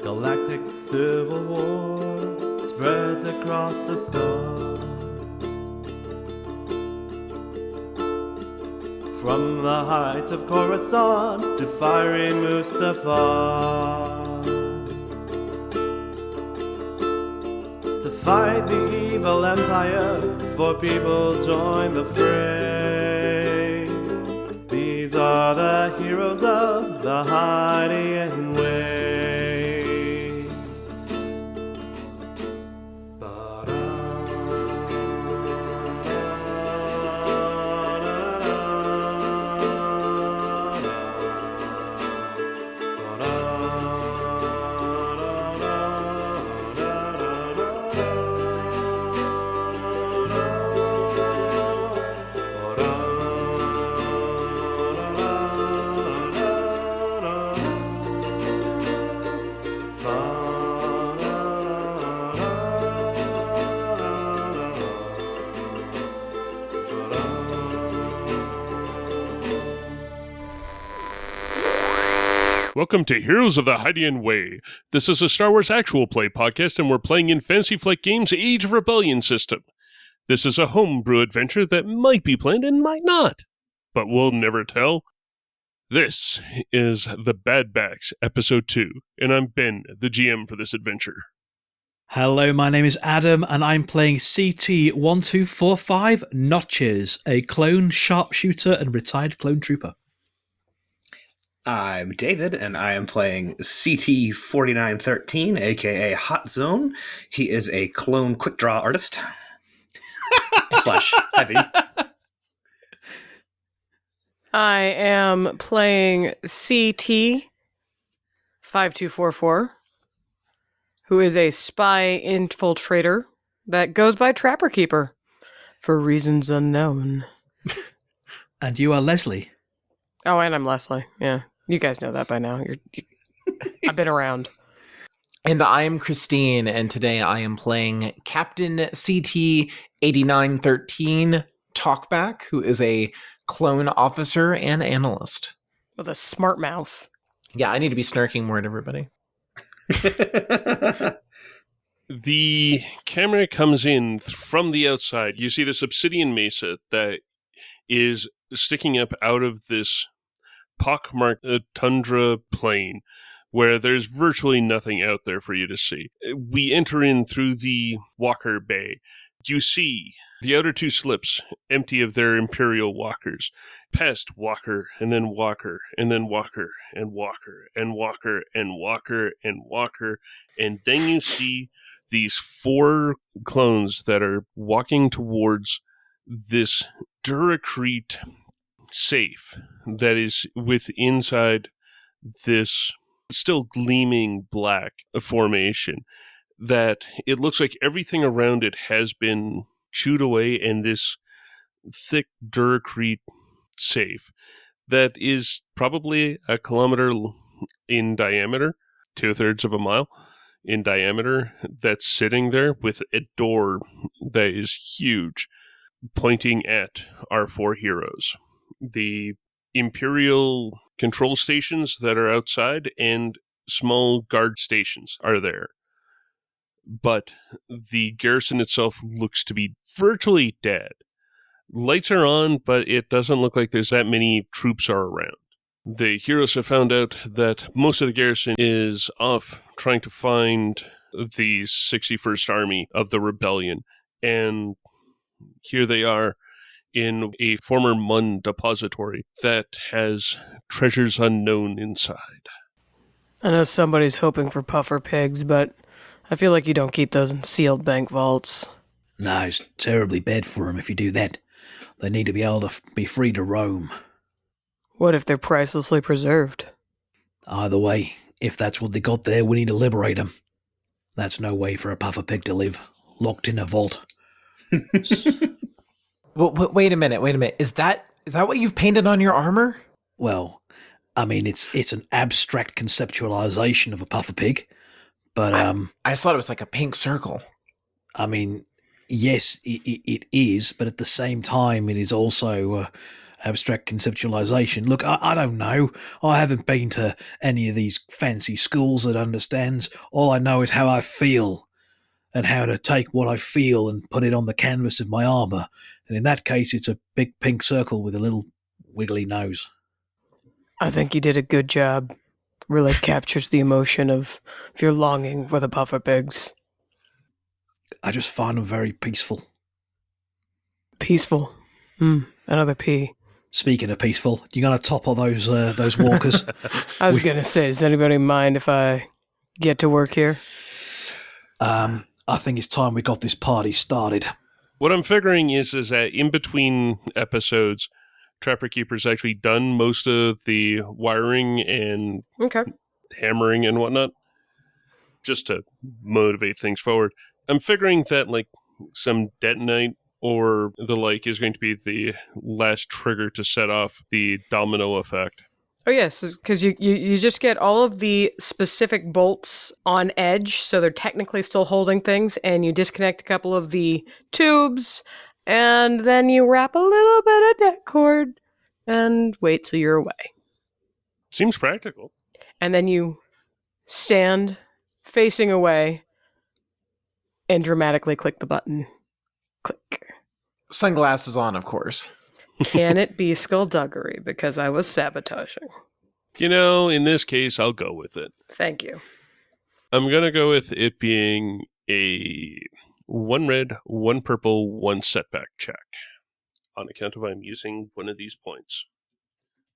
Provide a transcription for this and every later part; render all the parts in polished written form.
galactic civil war spreads across the sun. From the heights of Coruscant to fiery Mustafar, to fight the evil empire, for people join the fray. These are the heroes of the Hydian Way. Welcome to Heroes of the Hydian Way. This is a Star Wars actual play podcast, and we're playing in Fantasy Flight Games' Age of Rebellion system. This is a homebrew adventure that might be planned and might not, but we'll never tell. This is The Bad Backs, Episode 2, and I'm Ben, the GM for this adventure. Hello, my name is Adam, and I'm playing CT-1245 Notches, a clone sharpshooter and retired clone trooper. I'm David, and I am playing CT-4913, aka Hot Zone. He is a clone quick draw artist. slash heavy. I am playing CT-5244, who is a spy infiltrator that goes by Trapper Keeper, for reasons unknown. And you are Leslie. Oh, and I'm Leslie. Yeah, you guys know that by now. I've been around. And I'm Christine, and today I am playing Captain CT-8913 Talkback, who is a clone officer and analyst. With a smart mouth. Yeah, I need to be snarking more at everybody. The camera comes in from the outside. You see this obsidian mesa that is sticking up out of this pockmarked tundra plain where there's virtually nothing out there for you to see. We enter in through the walker bay. You see the outer two slips empty of their Imperial walkers. Past walker, and then walker, and then walker, and walker, and walker, and walker, and walker, and then you see these 4 clones that are walking towards this Duracrete safe that is inside this still gleaming black formation, that it looks like everything around it has been chewed away, and this thick Duracrete safe that is probably a kilometer in diameter, 2/3 of a mile in diameter, that's sitting there with a door that is huge pointing at our 4 heroes. The Imperial control stations that are outside and small guard stations are there. But the garrison itself looks to be virtually dead. Lights are on, but it doesn't look like there's that many troops are around. The heroes have found out that most of the garrison is off trying to find the 61st Army of the Rebellion, and here they are in a former Mun depository that has treasures unknown inside. I know somebody's hoping for puffer pigs, but I feel like you don't keep those in sealed bank vaults. No, it's terribly bad for them if you do that. They need to be able to be free to roam. What if they're pricelessly preserved? Either way, if that's what they got there, we need to liberate them. That's no way for a puffer pig to live, locked in a vault. Well, wait a minute. Is that what you've painted on your armor? Well, I mean, it's an abstract conceptualization of a puffer pig, but I just thought it was like a pink circle. I mean, yes, it is, but at the same time, it is also abstract conceptualization. Look, I don't know. I haven't been to any of these fancy schools that understands. All I know is how I feel and how to take what I feel and put it on the canvas of my armor. And in that case, it's a big pink circle with a little wiggly nose. I think you did a good job. Really captures the emotion of your longing for the puffer pigs. I just find them very peaceful. Peaceful. Another P. Speaking of peaceful, you gonna topple those walkers? I was going to say, does anybody mind if I get to work here? I think it's time we got this party started. What I'm figuring is that in between episodes, Trapper Keeper's actually done most of the wiring and Okay. hammering and whatnot, just to motivate things forward. I'm figuring that like some detonite or the like is going to be the last trigger to set off the domino effect. Oh, yes, because you just get all of the specific bolts on edge, so they're technically still holding things, and you disconnect a couple of the tubes, and then you wrap a little bit of deck cord and wait till you're away. Seems practical. And then you stand facing away and dramatically click the button. Click. Sunglasses on, of course. Can it be skullduggery because I was sabotaging? You know, in this case, I'll go with it. Thank you. I'm going to go with it being a 1 red, 1 purple, 1 setback check. On account of I'm using one of these points.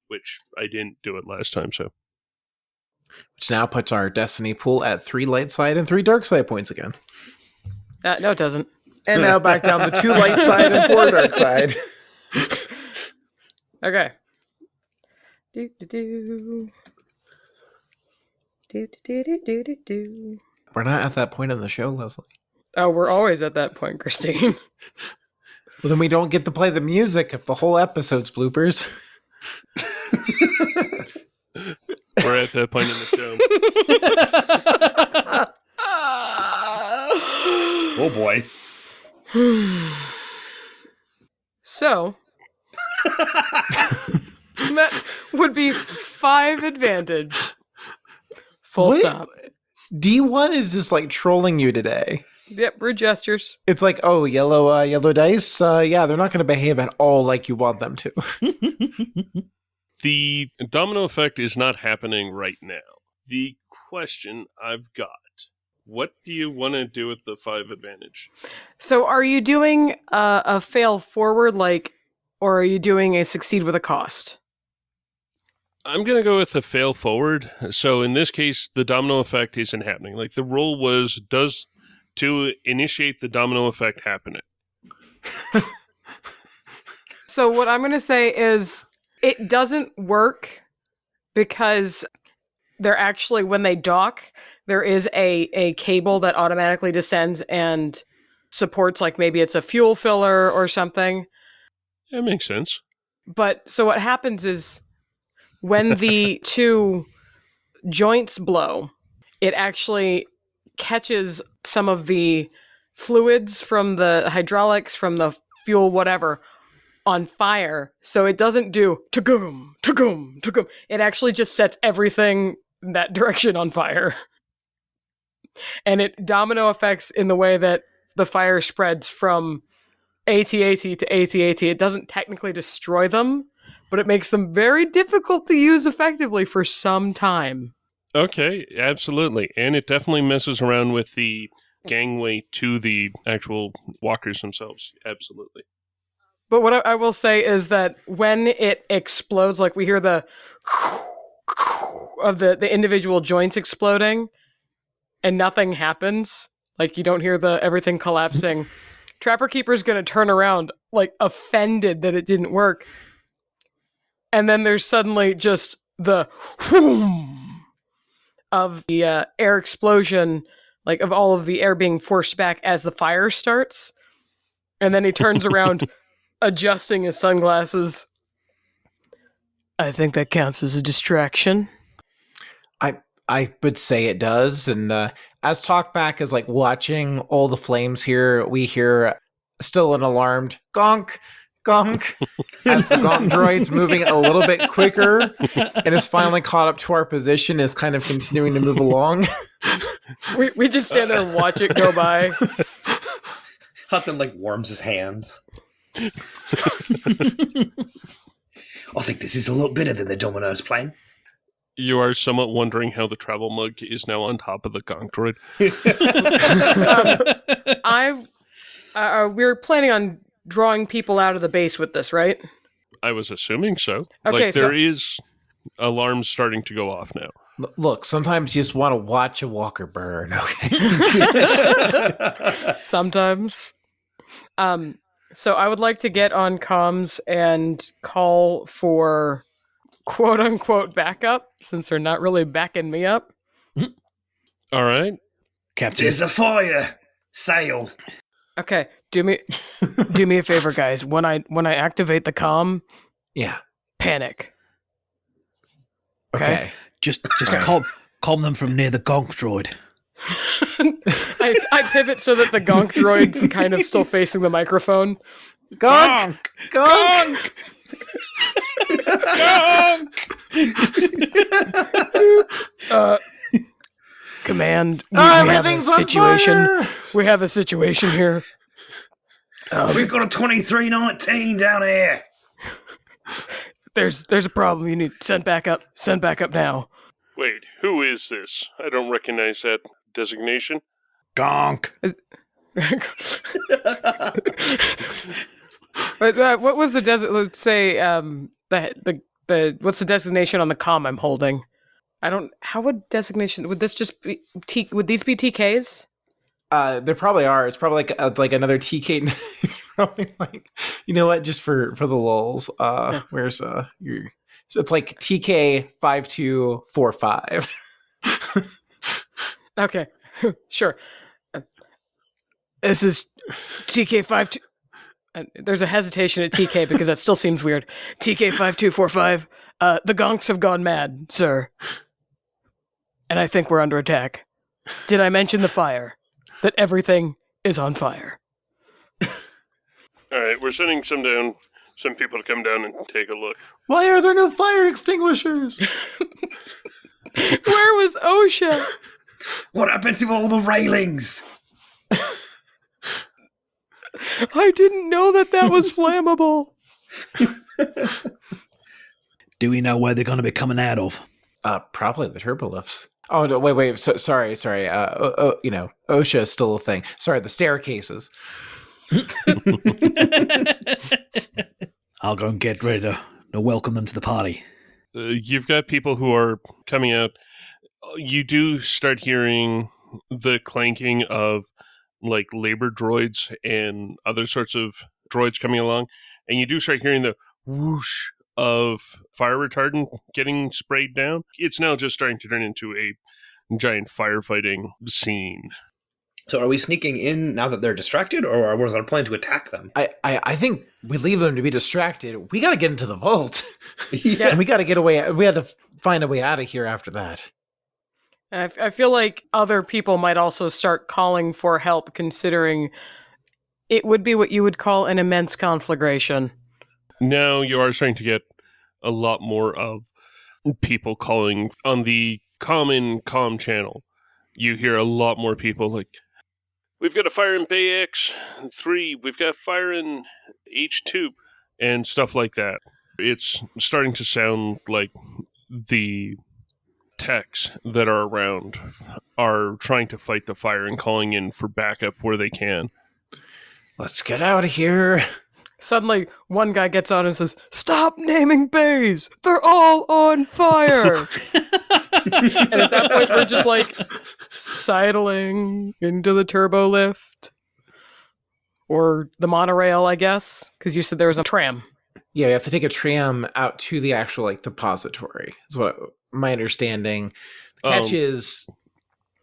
Which I didn't do it last time, so. Which now puts our destiny pool at 3 light side and 3 dark side points again. No, it doesn't. And now back down to 2 light side and 4 dark side. Okay. Do do do. Do do do do do do. We're not at that point in the show, Leslie. Oh, we're always at that point, Christine. Well, then we don't get to play the music if the whole episode's bloopers. We're at that point in the show. Oh boy. So that would be 5 advantage. Full What? stop. D1 is just like trolling you today. Yep, rude gestures. It's like, oh, yellow dice. Yeah, they're not going to behave at all like you want them to. The domino effect is not happening right now. The question I've got, what do you want to do with the 5 advantage? So are you doing a fail forward, or are you doing a succeed with a cost? I'm going to go with a fail forward. So in this case, the domino effect isn't happening. Like the rule was, does to initiate the domino effect happening. So what I'm going to say is it doesn't work because they're actually, when they dock, there is a cable that automatically descends and supports, like maybe it's a fuel filler or something. That makes sense. But so what happens is when the 2 joints blow, it actually catches some of the fluids from the hydraulics, from the fuel, whatever, on fire. So it doesn't do ta-goom, ta-goom, ta-goom. It actually just sets everything in that direction on fire. And it domino effects in the way that the fire spreads from AT-AT to AT-AT. It doesn't technically destroy them, but it makes them very difficult to use effectively for some time. Okay, absolutely. And it definitely messes around with the gangway to the actual walkers themselves. Absolutely. But what I will say is that when it explodes, like we hear the of the individual joints exploding and nothing happens, like you don't hear the everything collapsing, Trapper Keeper's going to turn around like offended that it didn't work. And then there's suddenly just the whoom of the air explosion, like of all of the air being forced back as the fire starts. And then he turns around, adjusting his sunglasses. I think that counts as a distraction. I would say it does. And as Talkback is like watching all the flames here, we hear still an alarmed gonk gonk, as the gonk droid's moving a little bit quicker and is finally caught up to our position, is kind of continuing to move along. We just stand there and watch it go by. Hudson like warms his hands. I think this is a lot better than the Domino's plan. You are somewhat wondering how the travel mug is now on top of the gonk droid. We're planning on drawing people out of the base with this, right? I was assuming so. Okay, like, there is alarms starting to go off now. Look, sometimes you just want to watch a walker burn, okay? Sometimes. So I would like to get on comms and call for quote-unquote backup, since they're not really backing me up. All right. Captain. There's a fire! Sail! Okay, do me a favor, guys. When I activate the comm, Yeah. panic. Okay. Just calm them from near the gonk droid. I pivot so that the gonk droid's kind of still facing the microphone. Gonk! Gonk! Command, we have a Everything's on situation. fire! We have a situation here. We've got a 2319 down here! There's a problem. You need send back up. Send back up now. Wait, who is this? I don't recognize that designation. Gonk. What was the let's say the what's the designation on the comm I'm holding? I don't. How would designation? Would this just be Would these be TKs? There probably are. It's probably like another TK. It's probably like, you know what? Just for the lulz. Where's your? So it's like TK 5245. Okay, sure. This is TK52. There's a hesitation at TK because that still seems weird. TK5245. The gonks have gone mad, sir. And I think we're under attack. Did I mention the fire? That everything is on fire. All right, we're sending some people to come down and take a look. Why are there no fire extinguishers? Where was OSHA? What happened to all the railings? I didn't know that was flammable. Do we know where they're going to be coming out of? Probably the turbolifts. Oh no! Wait. Sorry. OSHA is still a thing. Sorry, the staircases. I'll go and get ready to welcome them to the party. You've got people who are coming out. You do start hearing the clanking of like labor droids and other sorts of droids coming along, and you do start hearing the whoosh of fire retardant getting sprayed down. It's now just starting to turn into a giant firefighting scene. So are we sneaking in now that they're distracted, or was our plan to attack them? I think we leave them to be distracted. We got to get into the vault. Yeah. And we got to get away. We had to find a way out of here after that. I feel like other people might also start calling for help, considering it would be what you would call an immense conflagration. Now you are starting to get a lot more of people calling on the common comm channel. You hear a lot more people like, we've got a fire in Bay X3, we've got fire in H2, and stuff like that. It's starting to sound like the techs that are around are trying to fight the fire and calling in for backup where they can. Let's get out of here. Suddenly, one guy gets on and says, "Stop naming bays! They're all on fire!" And at that point, we're just like sidling into the turbo lift. Or the monorail, I guess, because you said there was a tram. Yeah, we have to take a tram out to the actual like depository. Is what my understanding. The catch is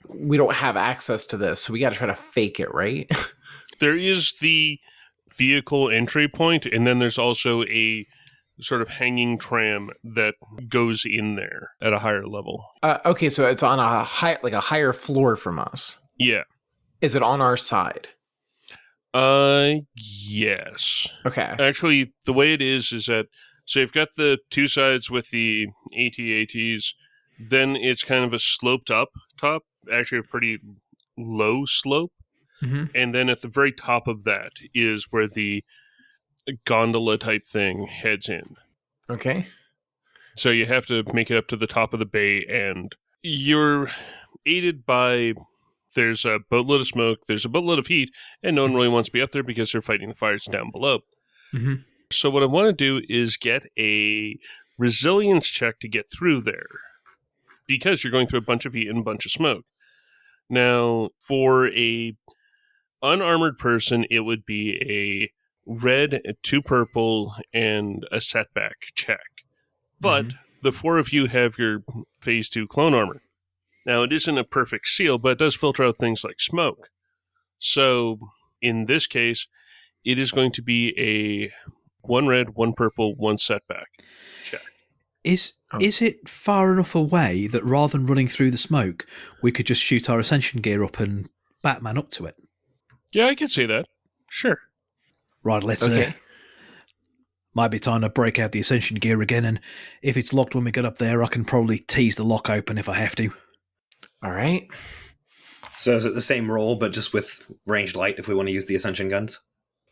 we don't have access to this, so we got to try to fake it, right? There is the vehicle entry point, and then there's also a sort of hanging tram that goes in there at a higher level. Okay, so it's on a higher floor from us. Yeah. Is it on our side? Yes. Okay. Actually, the way it is that so you've got the two sides with the AT-ATs, then it's kind of a sloped up top, actually a pretty low slope, hmm and then at the very top of that is where the gondola type thing heads in. Okay. So you have to make it up to the top of the bay, and you're aided by there's a boatload of smoke, there's a boatload of heat, and no one really wants to be up there because they're fighting the fires down below. hmm So what I want to do is get a resilience check to get through there, because you're going through a bunch of heat and a bunch of smoke. Now, for a unarmored person, it would be a red, 2 purple, and a setback check. But the 4 of you have your phase 2 clone armor. Now, it isn't a perfect seal, but it does filter out things like smoke. So, in this case, it is going to be a 1 red, 1 purple, 1 setback check. Is it far enough away that rather than running through the smoke, we could just shoot our ascension gear up and Batman up to it? Yeah, I could see that. Sure. Right, let's Okay. might be time to break out the ascension gear again, and if it's locked when we get up there, I can probably tease the lock open if I have to. All right. So is it the same roll, but just with ranged light if we want to use the ascension guns?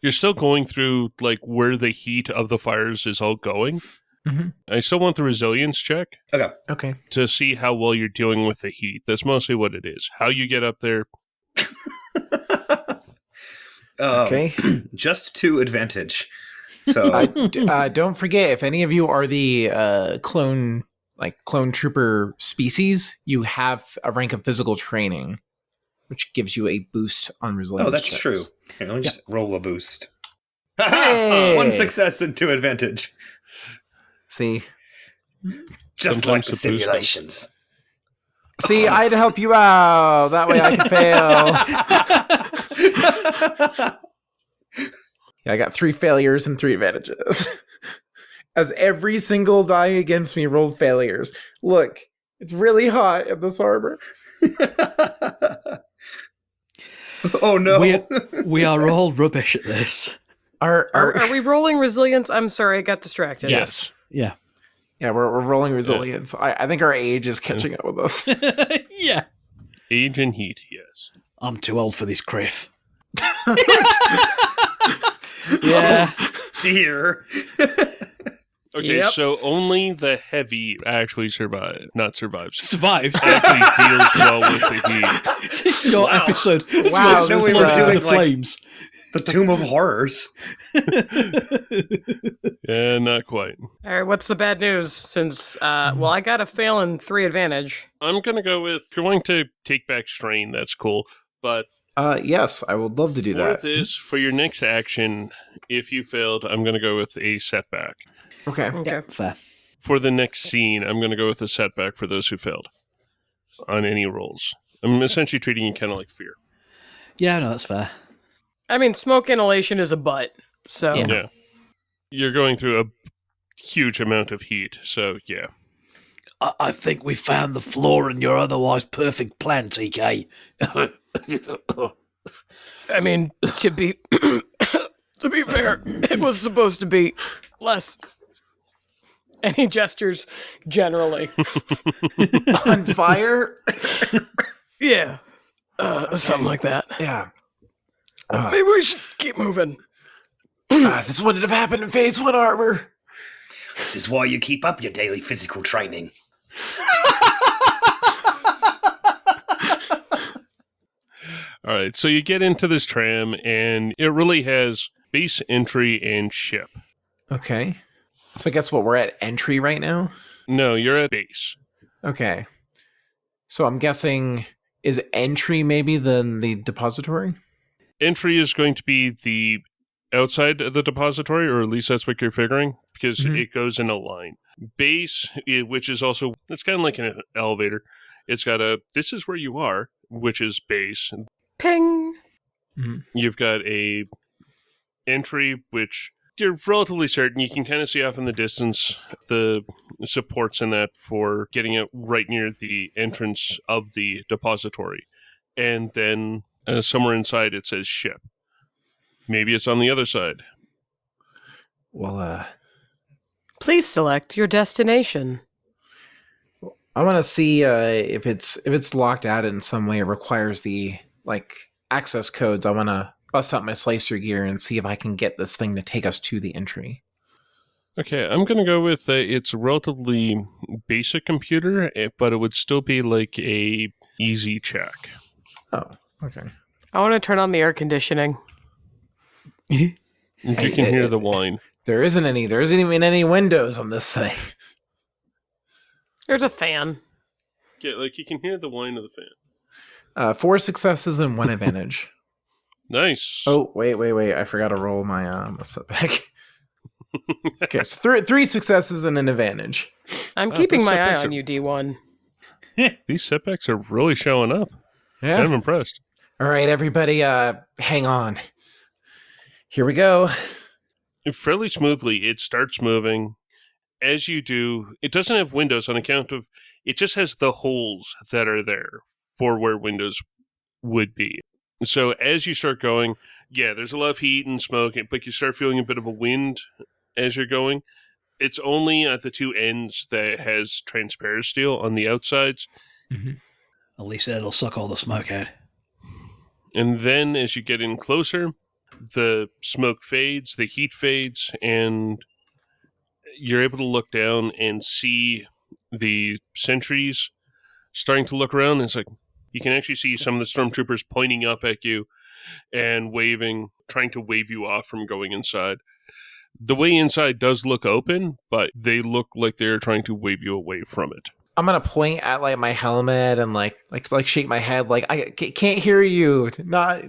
You're still going through like where the heat of the fires is all going. Mhm. I still want the resilience check Okay. Okay. to see how well you're dealing with the heat. That's mostly what it is. How you get up there. Okay. Just 2 advantage. So Don't forget, if any of you are the clone trooper species, you have a rank of physical training, which gives you a boost on resilience. that's checks. true. Here, let me just roll a boost. Hey! 1 success and 2 advantage. See, Just Sometimes like the the boost- simulations. I'd help you out. That way I can fail. Yeah, I got 3 failures and 3 advantages. As every single die against me rolled failures. Look, it's really hot in this armor. Oh no. We are all rubbish at this. Are Are we rolling resilience? I'm sorry, I got distracted. Yes. Yeah. Yeah, we're rolling resilience. I think our age is catching up with us. Yeah. Age and heat, yes. I'm too old for this, Criff. Yeah. Dear. Okay, Yep. so only the heavy actually survives. Survives. Actually deals well with the heat. It's a short episode. It's Wow, what's no, we flown were into doing, the like- flames. The Tomb of Horrors. Yeah, not quite. All right, what's the bad news? Since, I got a fail and 3 advantage. I'm going to go with, if you're wanting to take back strain, that's cool. But Yes, I would love to do for that. this, for your next action, if you failed, I'm going to go with a setback. Okay. Okay. Fair. For the next scene, I'm going to go with a setback for those who failed on any rolls. I'm essentially treating it kind of like fear. Yeah, no, that's fair. I mean, smoke inhalation is a butt, so... Yeah. Yeah. You're going through a huge amount of heat, so yeah. I think we found the flaw in your otherwise perfect plan, TK. I mean, to be to be fair, it was supposed to be less. Any gestures, generally. On fire? Yeah. Something like that. Yeah. Maybe we should keep moving. This wouldn't have happened in phase 1 armor. This is why you keep up your daily physical training. All right, so you get into this tram, and it really has base, entry, and ship. Okay. So I guess what, we're at entry right now? No, you're at base. Okay. So I'm guessing, is entry maybe then the depository? Entry is going to be the outside of the depository, or at least that's what you're figuring, because Mhm. it goes in a line. Base, which is also, it's kind of like an elevator. It's got a, this is where you are, which is base. Ping. You've got a entry, which you're relatively certain. You can kind of see off in the distance the supports in that for getting it right near the entrance of the depository. And then somewhere inside it says ship. Maybe it's on the other side. Well, Please select your destination. I want to see if it's locked out in some way. It requires the access codes. I want to bust out my slicer gear and see if I can get this thing to take us to the entry. Okay, I'm going to go with it's a relatively basic computer, but it would still be like a easy check. Oh, okay. I want to turn on the air conditioning. You can hear the whine. There isn't even any windows on this thing. There's a fan. Yeah, like you can hear the whine of the fan. 4 successes and 1 advantage. Nice. Oh, wait. I forgot to roll my setback. Okay, so 3 successes and an advantage. I'm keeping those my eye setbacks on you, D1. These setbacks are really showing up. Yeah. I'm impressed. All right, everybody, hang on. Here we go. Fairly smoothly, it starts moving. As you do, it doesn't have windows on account of it just has the holes that are there for where windows would be. So as you start going, yeah, there's a lot of heat and smoke, but you start feeling a bit of a wind as you're going. It's only at the 2 ends that it has transparent steel on the outsides. At least it'll suck all the smoke out. And then as you get in closer, the smoke fades, the heat fades, and you're able to look down and see the sentries starting to look around. It's like you can actually see some of the stormtroopers pointing up at you and waving, trying to wave you off from going inside. The way inside does look open, but they look like they're trying to wave you away from it. I'm gonna point at my helmet and like shake my head like I can't hear you, not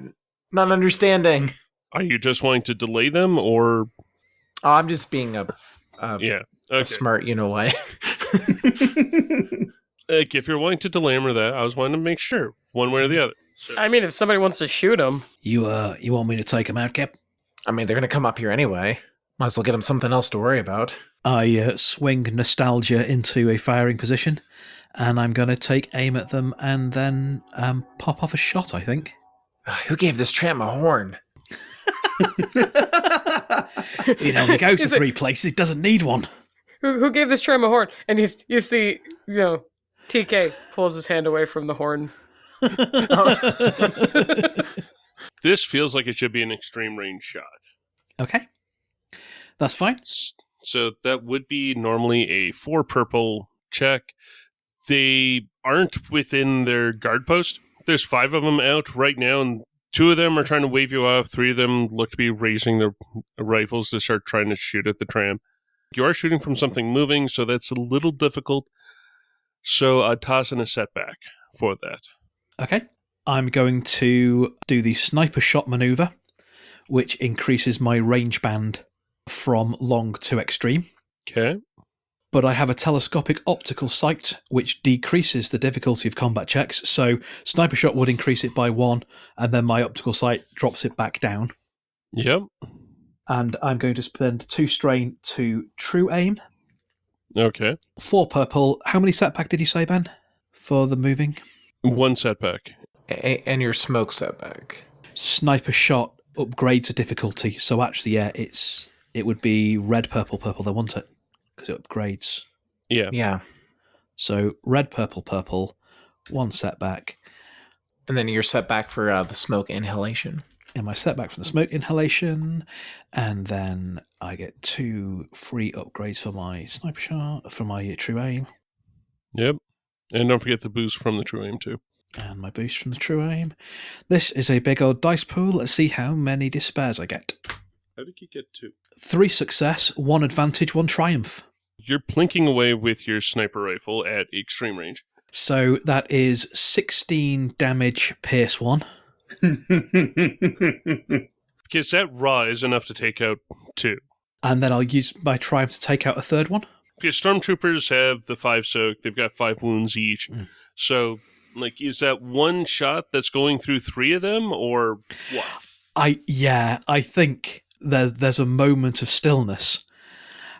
understanding. Are you just wanting to delay them, or? Oh, I'm just being a Yeah, okay. smart, you know what? Like, if you're wanting to delay them or that, I was wanting to make sure one way or the other. So, I mean, if somebody wants to shoot him. You want me to take him out, Cap? I mean, they're gonna come up here anyway. Might as well get them something else to worry about. I swing Nostalgia into a firing position, and I'm going to take aim at them and then pop off a shot, I think. Who gave this tram a horn? It only goes to 3 places. It doesn't need one. Who gave this tram a horn? And you see, TK pulls his hand away from the horn. this feels like it should be an extreme range shot. Okay. That's fine. So that would be normally a 4 purple check. They aren't within their guard post. There's 5 of them out right now, and 2 of them are trying to wave you off. 3 of them look to be raising their rifles to start trying to shoot at the tram. You are shooting from something moving, so that's a little difficult. So I'd toss in a setback for that. Okay. I'm going to do the sniper shot maneuver, which increases my range band from long to extreme. Okay. But I have a telescopic optical sight, which decreases the difficulty of combat checks. So sniper shot would increase it by 1, and then my optical sight drops it back down. Yep. And I'm going to spend 2 strain to true aim. Okay. 4 purple. How many setback did you say, Ben, for the moving? 1 setback. And your smoke setback. Sniper shot upgrades the difficulty. So actually, yeah, it would be red, purple, purple. They want it because it upgrades. Yeah. Yeah. So red, purple, purple, 1 setback. And then your setback for the smoke inhalation. And my setback from the smoke inhalation, and then I get 2 free upgrades for my sniper shot, for my true aim. Yep. And don't forget the boost from the true aim too. And my boost from the true aim. This is a big old dice pool. Let's see how many despairs I get. How did you get 2? 3 success, 1 advantage, 1 triumph. You're plinking away with your sniper rifle at extreme range. So that is 16 damage, pierce 1. Because that raw is enough to take out 2. And then I'll use my triumph to take out a 3rd one. Because stormtroopers have the 5 soak, they've got 5 wounds each. So, is that 1 shot that's going through 3 of them, or what? I think there's a moment of stillness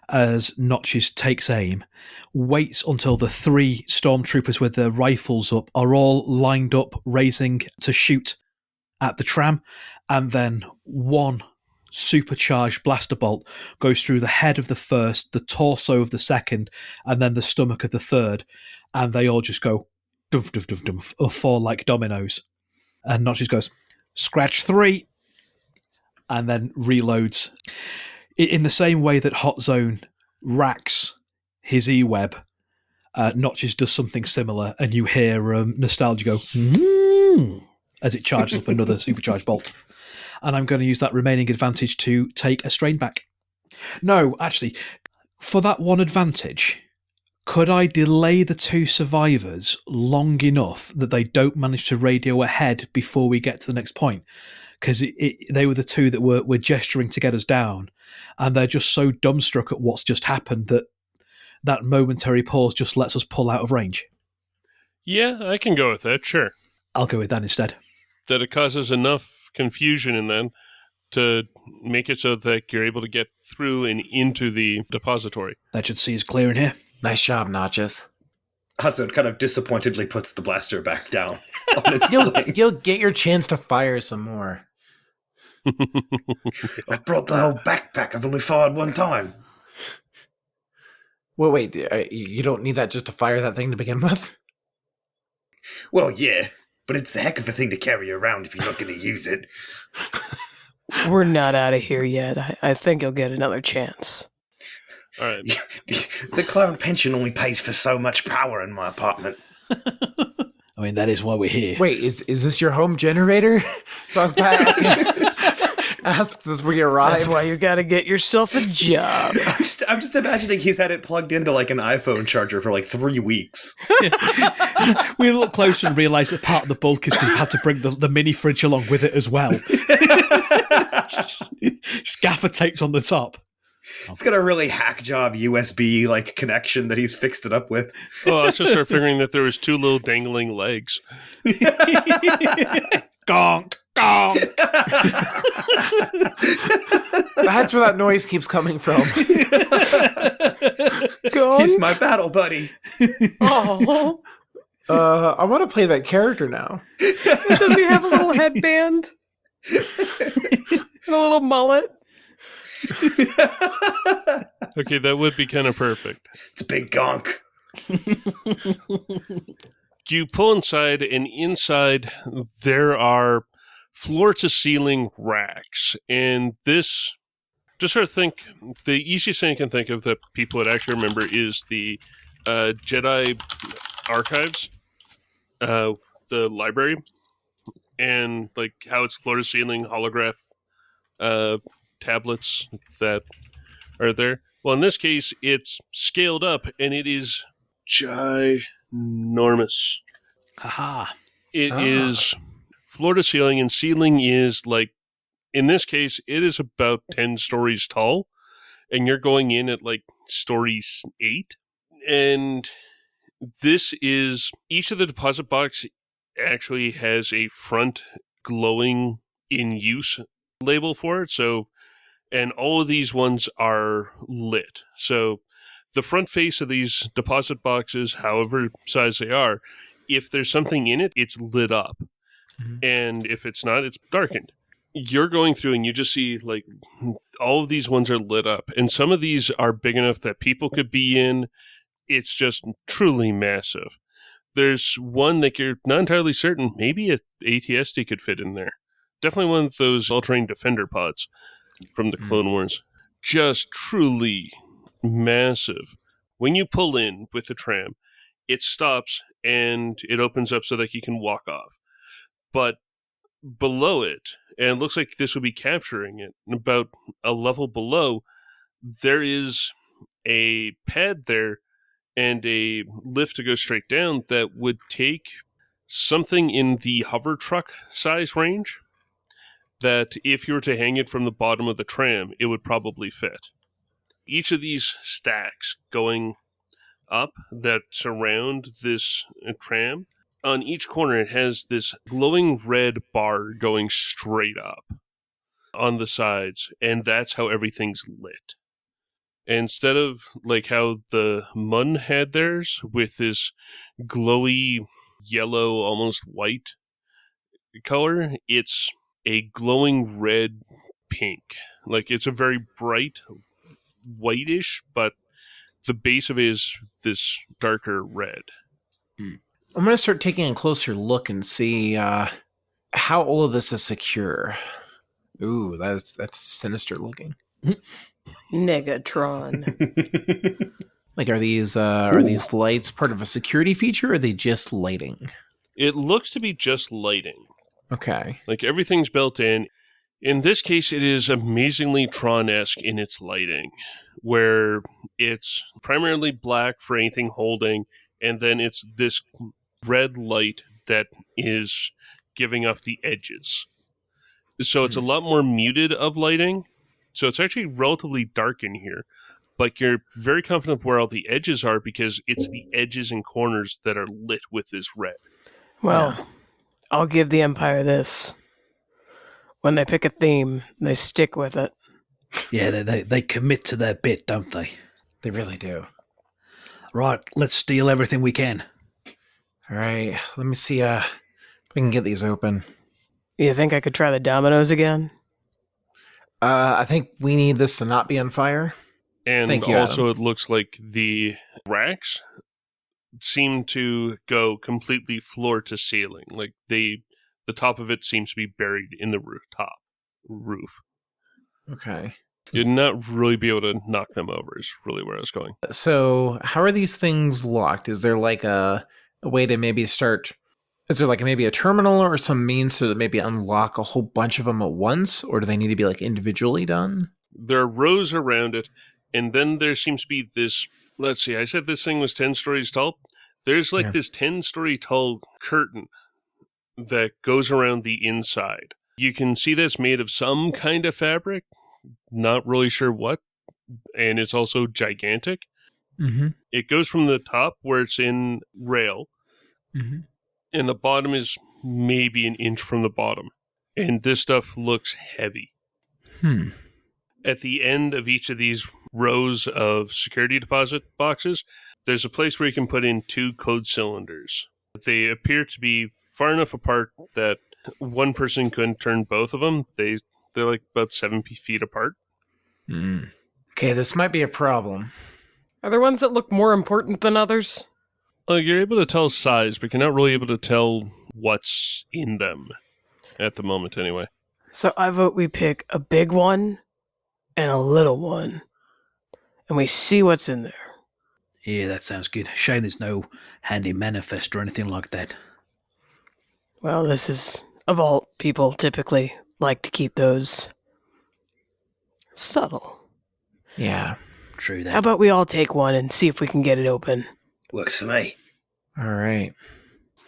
as Notches takes aim, waits until the 3 stormtroopers with their rifles up are all lined up, raising to shoot at the tram, and then one supercharged blaster bolt goes through the head of the first, the torso of the second, and then the stomach of the third, and they all just go dump, dump, dump, dump, or fall like dominoes. And Notches goes, scratch 3, and then reloads. In the same way that Hot Zone racks his E-web, Notches does something similar, and you hear Nostalgia go, as it charges up another supercharged bolt. And I'm going to use that remaining advantage to take a strain back. No, actually, for that one advantage, could I delay the 2 survivors long enough that they don't manage to radio ahead before we get to the next point? Because they were the 2 that were gesturing to get us down, and they're just so dumbstruck at what's just happened that momentary pause just lets us pull out of range. Yeah, I can go with that, sure. I'll go with that instead. That it causes enough confusion in them to make it so that you're able to get through and into the depository. That should see us clear in here. Nice job, Notches. Hudson kind of disappointedly puts the blaster back down on its sling. You'll get your chance to fire some more. I brought the whole backpack. I've only fired one time. Well, wait, you don't need that just to fire that thing to begin with? Well, yeah, but it's a heck of a thing to carry around if you're not going to use it. We're not out of here yet. I think you'll get another chance. All right. The clown pension only pays for so much power in my apartment. I mean, that is why we're here. Wait, is this your home generator? Dogpack asks as we arrive. That's why you got to get yourself a job. I'm just imagining he's had it plugged into like an iPhone charger for like 3 weeks. We look closer and realise that part of the bulk is because we had to bring the mini fridge along with it as well. Just gaffer tapes on the top. It's got a really hack job USB like connection that he's fixed it up with. Oh, I just started figuring that there was 2 little dangling legs. Gonk, gonk. That's where that noise keeps coming from. He's my battle buddy. Oh, I want to play that character now. does he have a little headband? And a little mullet? Okay, that would be kind of perfect. It's a big gonk. You pull inside, and inside there are floor-to-ceiling racks. And this, just sort of think, the easiest thing I can think of that people would actually remember is the Jedi archives, the library, and like how it's floor-to-ceiling holograph tablets that are there. Well, in this case, it's scaled up, and it is ginormous. Haha. It is floor to ceiling, and ceiling is like, in this case, it is about 10 stories tall, and you're going in at like story 8. And this is, each of the deposit box actually has a front glowing in use label for it. So, and all of these ones are lit. So the front face of these deposit boxes, however size they are, if there's something in it, it's lit up. Mm-hmm. And if it's not, it's darkened. You're going through and you just see like all of these ones are lit up. And some of these are big enough that people could be in. It's just truly massive. There's one that you're not entirely certain, maybe a ATSD could fit in there. Definitely one of those all-terrain defender pods from the Clone Wars. Just truly massive. When you pull in with the tram, it stops and it opens up so that you can walk off. But below it, and it looks like this would be capturing it, about a level below, there is a pad there and a lift to go straight down that would take something in the hover truck size range, that if you were to hang it from the bottom of the tram, it would probably fit. Each of these stacks going up that surround this tram, on each corner it has this glowing red bar going straight up on the sides, and that's how everything's lit. Instead of like how the Mun had theirs with this glowy yellow, almost white color, it's a glowing red pink. Like it's a very bright whitish, but the base of it is this darker red. I'm going to start taking a closer look and see how all of this is secure. Ooh, that's sinister looking. Negatron. Like, are these lights part of a security feature, or are they just lighting? It looks to be just lighting. Okay. Like everything's built in. In this case, it is amazingly Tron-esque in its lighting, where it's primarily black for anything holding, and then it's this red light that is giving off the edges. So it's a lot more muted of lighting. So it's actually relatively dark in here, but you're very confident of where all the edges are because it's the edges and corners that are lit with this red. Well, I'll give the Empire this. When they pick a theme, they stick with it. Yeah, they commit to their bit, don't they? They really do. Right, let's steal everything we can. All right, let me see if we can get these open. You think I could try the dominoes again? I think we need this to not be on fire. And Thank you, also Adam. it looks like the racks seem to go completely floor to ceiling. Like the top of it seems to be buried in the roof. Okay. You'd not really be able to knock them over is really where I was going. So, how are these things locked? Is there like a way to maybe start? Is there like maybe a terminal or some means to maybe unlock a whole bunch of them at once, or do they need to be like individually done? There are rows around it, and then there seems to be this. Let's see, I said this thing was 10 stories tall. There's like this 10-story tall curtain that goes around the inside. You can see that's made of some kind of fabric, not really sure what, and it's also gigantic. Mm-hmm. It goes from the top where it's in rail, Mm-hmm. and the bottom is maybe an inch from the bottom. And this stuff looks heavy. At the end of each of these rows of security deposit boxes, there's a place where you can put in 2 code cylinders. They appear to be far enough apart that one person couldn't turn both of them. They're like about 7 feet apart. Okay, this might be a problem. Are there ones that look more important than others? You're able to tell size, but you're not really able to tell what's in them at the moment anyway. So I vote we pick a big one and a little one, and we see what's in there. Yeah, that sounds good. Shame there's no handy manifest or anything like that. Well, this is a vault. People typically like to keep those subtle. Yeah. True that. How about we all take one and see if we can get it open? Works for me. All right.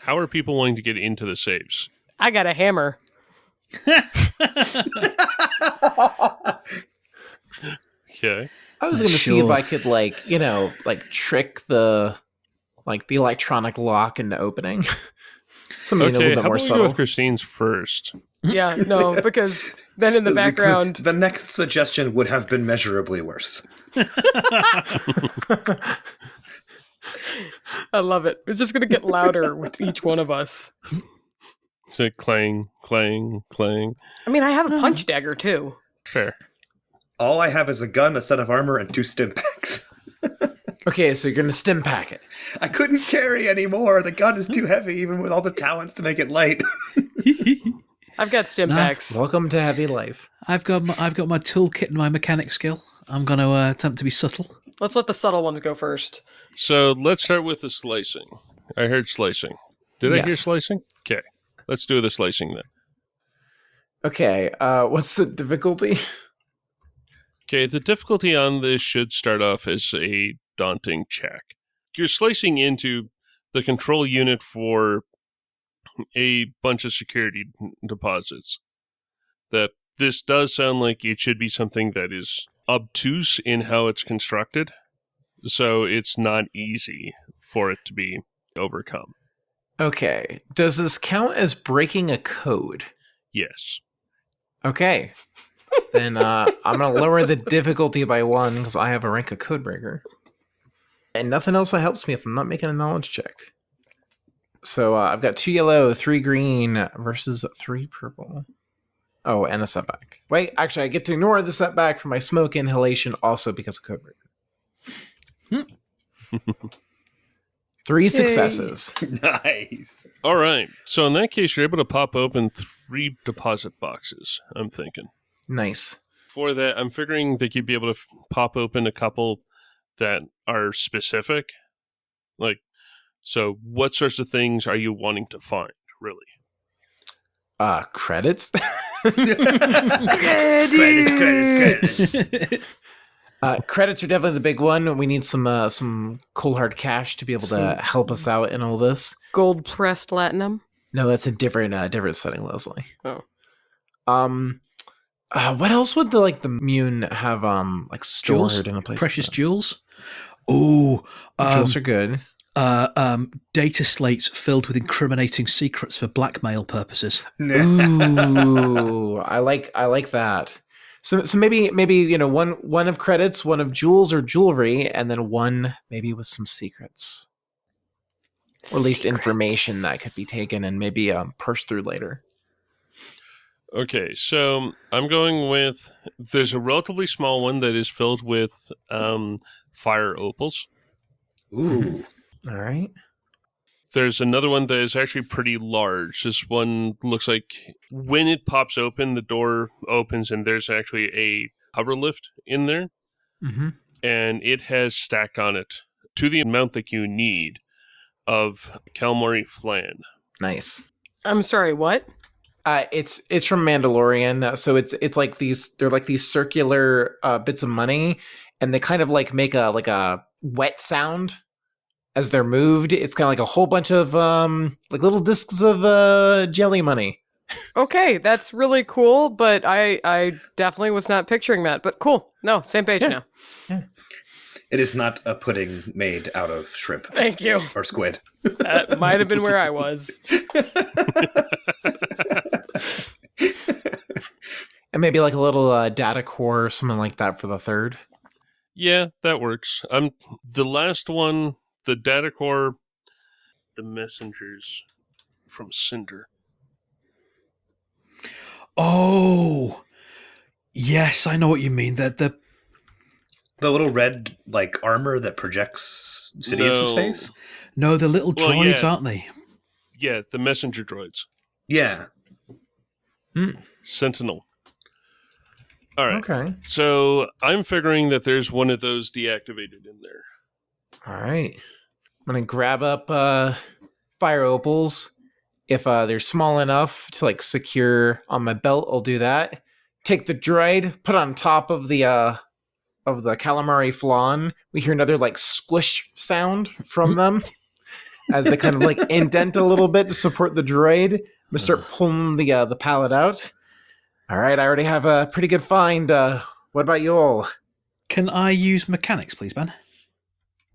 How are people wanting to get into the safes? I got a hammer. Okay. I was going to see if Sure. I could trick the electronic lock into opening. Something a Okay, little bit how more about we go subtle. with Christine's first? Yeah, no, because then in the background, The next suggestion would have been measurably worse. I love it. It's just going to get louder with each one of us. It's like clang, clang, clang. I mean, I have a punch dagger too. Fair. All I have is a gun, a set of armor, and 2 stim packs. Okay, so you're going to stim pack it. I couldn't carry anymore. The gun is too heavy, even with all the talents to make it light. I've got stim No. packs. Welcome to heavy life. I've got my toolkit and my mechanic skill. I'm going to attempt to be subtle. Let's let the subtle ones go first. So let's start with the slicing. I heard slicing. Did I hear Yes. slicing? Okay. Let's do the slicing then. Okay, what's the difficulty? Okay, the difficulty on this should start off as a daunting check. You're slicing into the control unit for a bunch of security deposits. That this does sound like it should be something that is obtuse in how it's constructed, so it's not easy for it to be overcome. Okay, does this count as breaking a code? Yes. Okay. Then I'm going to lower the difficulty by 1 because I have a rank of codebreaker. And nothing else that helps me if I'm not making a knowledge check. So I've got 2 yellow, 3 green versus 3 purple. Oh, and a setback. Wait, actually, I get to ignore the setback for my smoke inhalation also because of code. 3 successes. Nice. All right. So in that case, you're able to pop open 3 deposit boxes, I'm thinking. Nice. For that, I'm figuring that you'd be able to pop open a couple that are specific. Like, so what sorts of things are you wanting to find, really? Credits? Credits. Credits are definitely the big one. We need some cold hard cash to be able to help us out in all this. Gold pressed platinum. No, that's a different setting, Leslie. Oh. What else would the Mune have stored Jewels? in a place? Precious like jewels. Ooh, that? Jewels are good. data slates filled with incriminating secrets for blackmail purposes. Ooh, I like that. So maybe one of credits, one of jewels or jewelry, and then one maybe with some secrets, or at least information that could be taken and maybe parsed through later. Okay, so I'm going with, there's a relatively small one that is filled with fire opals. Ooh. All right. There's another one that is actually pretty large. This one looks like when it pops open, the door opens and there's actually a hover lift in there. Mm-hmm. And it has stacked on it, to the amount that you need, of calamari flan. Nice. I'm sorry, what? It's from Mandalorian, so it's like they're like these circular bits of money, and they kind of make a wet sound as they're moved. It's kind of like a whole bunch of little discs of jelly money. Okay, that's really cool, but I definitely was not picturing that. But cool. No, same page now. Yeah. It is not a pudding made out of shrimp. Thank you. Or squid. That might have been where I was. And maybe like a little data core or something like that for the third. Yeah, that works. The last one, the data core, the messengers from Cinder. Oh, yes, I know what you mean. The little red armor that projects Sidious's No. face? no, the little Well, droids, yeah. aren't they? Yeah, the messenger droids. Yeah. Sentinel. All right. Okay. So I'm figuring that there's one of those deactivated in there. All right. I'm gonna grab up fire opals. If they're small enough to secure on my belt, I'll do that. Take the droid, put it on top of the calamari flan. We hear another squish sound from them as they kind of indent a little bit to support the droid. I'm gonna start pulling the pallet out. All right, I already have a pretty good find. What about you all? Can I use mechanics, please, Ben?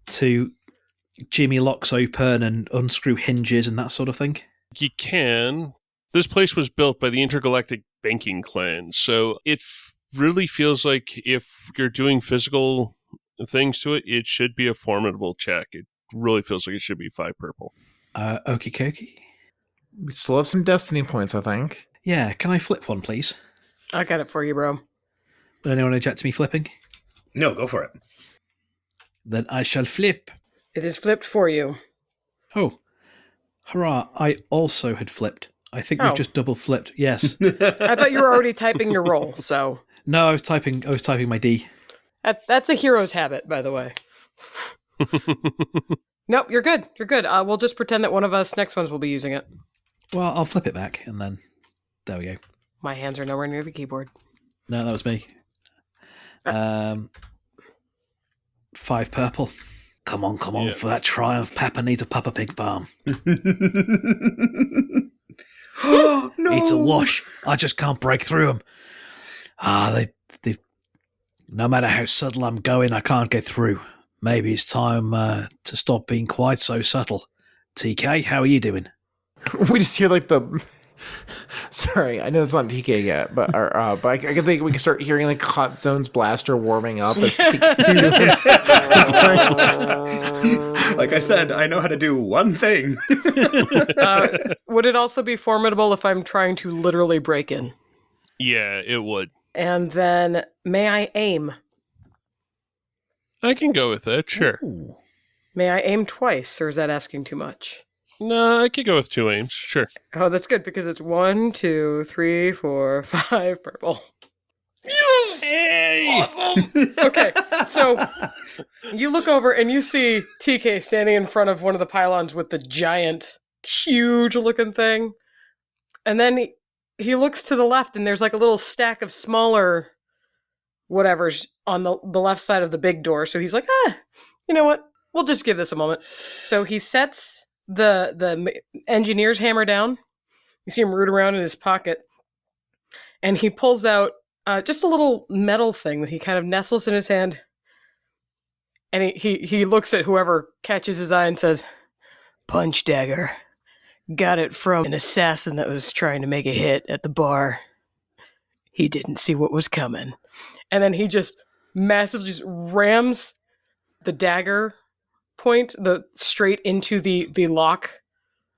To jimmy locks open and unscrew hinges and that sort of thing? You can. This place was built by the Intergalactic Banking Clan, so it really feels like if you're doing physical things to it, it should be a formidable check. It really feels like it should be 5 purple. Okie dokie. We still have some destiny points, I think. Yeah, can I flip one, please? I got it for you, bro. Will anyone object to me flipping? No, go for it. Then I shall flip. It is flipped for you. Oh, hurrah, I also had flipped. I think Oh. we've just double flipped. Yes. I thought you were already typing your roll, so No, I was typing my D. that's a hero's habit, by the way. Nope, you're good. You're good. We'll just pretend that one of us next ones will be using it. Well, I'll flip it back and then there we go. My hands are nowhere near the keyboard. No, that was me. 5 purple. Come on, Yeah. for that triumph. Papa needs a Papa Pig farm. No. It's a wash. I just can't break through them. They. No matter how subtle I'm going, I can't get through. Maybe it's time to stop being quite so subtle. TK, how are you doing? We just hear the. Sorry, I know it's not TK yet, but I can think we can start hearing Hot Zone's blaster warming up as TK. Like I said, I know how to do one thing. Would it also be formidable if I'm trying to literally break in? Yeah, it would. And then, may I aim? I can go with that, sure. Ooh. May I aim twice, or is that asking too much? No, I could go with 2 aims, sure. Oh, that's good because it's 1, 2, 3, 4, 5 purple. Hey! Awesome. Okay, so you look over and you see TK standing in front of one of the pylons with the giant, huge-looking thing, and then he looks to the left and there's like a little stack of smaller whatevers on the left side of the big door. So he's like, you know what? We'll just give this a moment. So he sets the engineer's hammer down. You see him root around in his pocket, and he pulls out just a little metal thing that he kind of nestles in his hand. And he looks at whoever catches his eye and says, "Punch dagger. Got it from an assassin that was trying to make a hit at the bar. He didn't see what was coming." And then he just massively just rams the dagger point straight into the lock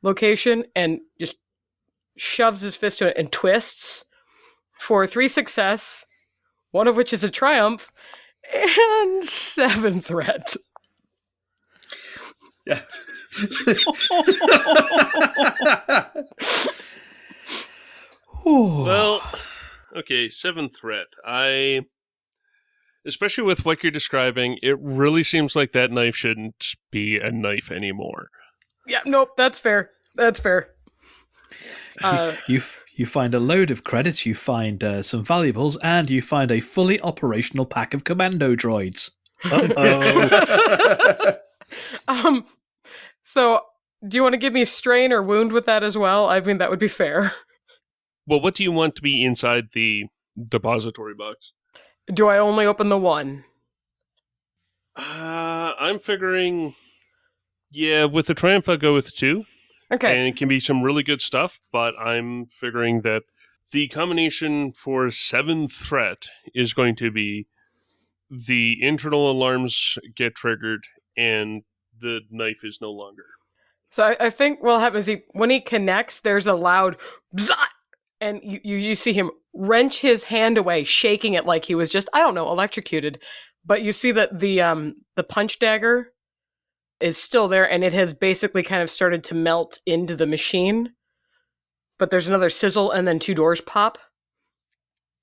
location and just shoves his fist to it and twists for 3 success, one of which is a triumph, and 7 threat. Yeah. Well, okay, 7th threat. Especially with what you're describing, it really seems like that knife shouldn't be a knife anymore. Yeah, nope, that's fair. That's fair. You find a load of credits, you find some valuables, and you find a fully operational pack of commando droids. Uh-oh. So, do you want to give me strain or wound with that as well? I mean, that would be fair. Well, what do you want to be inside the depository box? Do I only open the one? I'm figuring, yeah, with the Triumph, I'll go with 2. Okay. And it can be some really good stuff, but I'm figuring that the combination for 7th threat is going to be the internal alarms get triggered and the knife is no longer. So I think what happens is when he connects, there's a loud bzzz, and you see him wrench his hand away, shaking it like he was just, I don't know, electrocuted. But you see that the punch dagger is still there, and it has basically kind of started to melt into the machine. But there's another sizzle, and then 2 doors pop.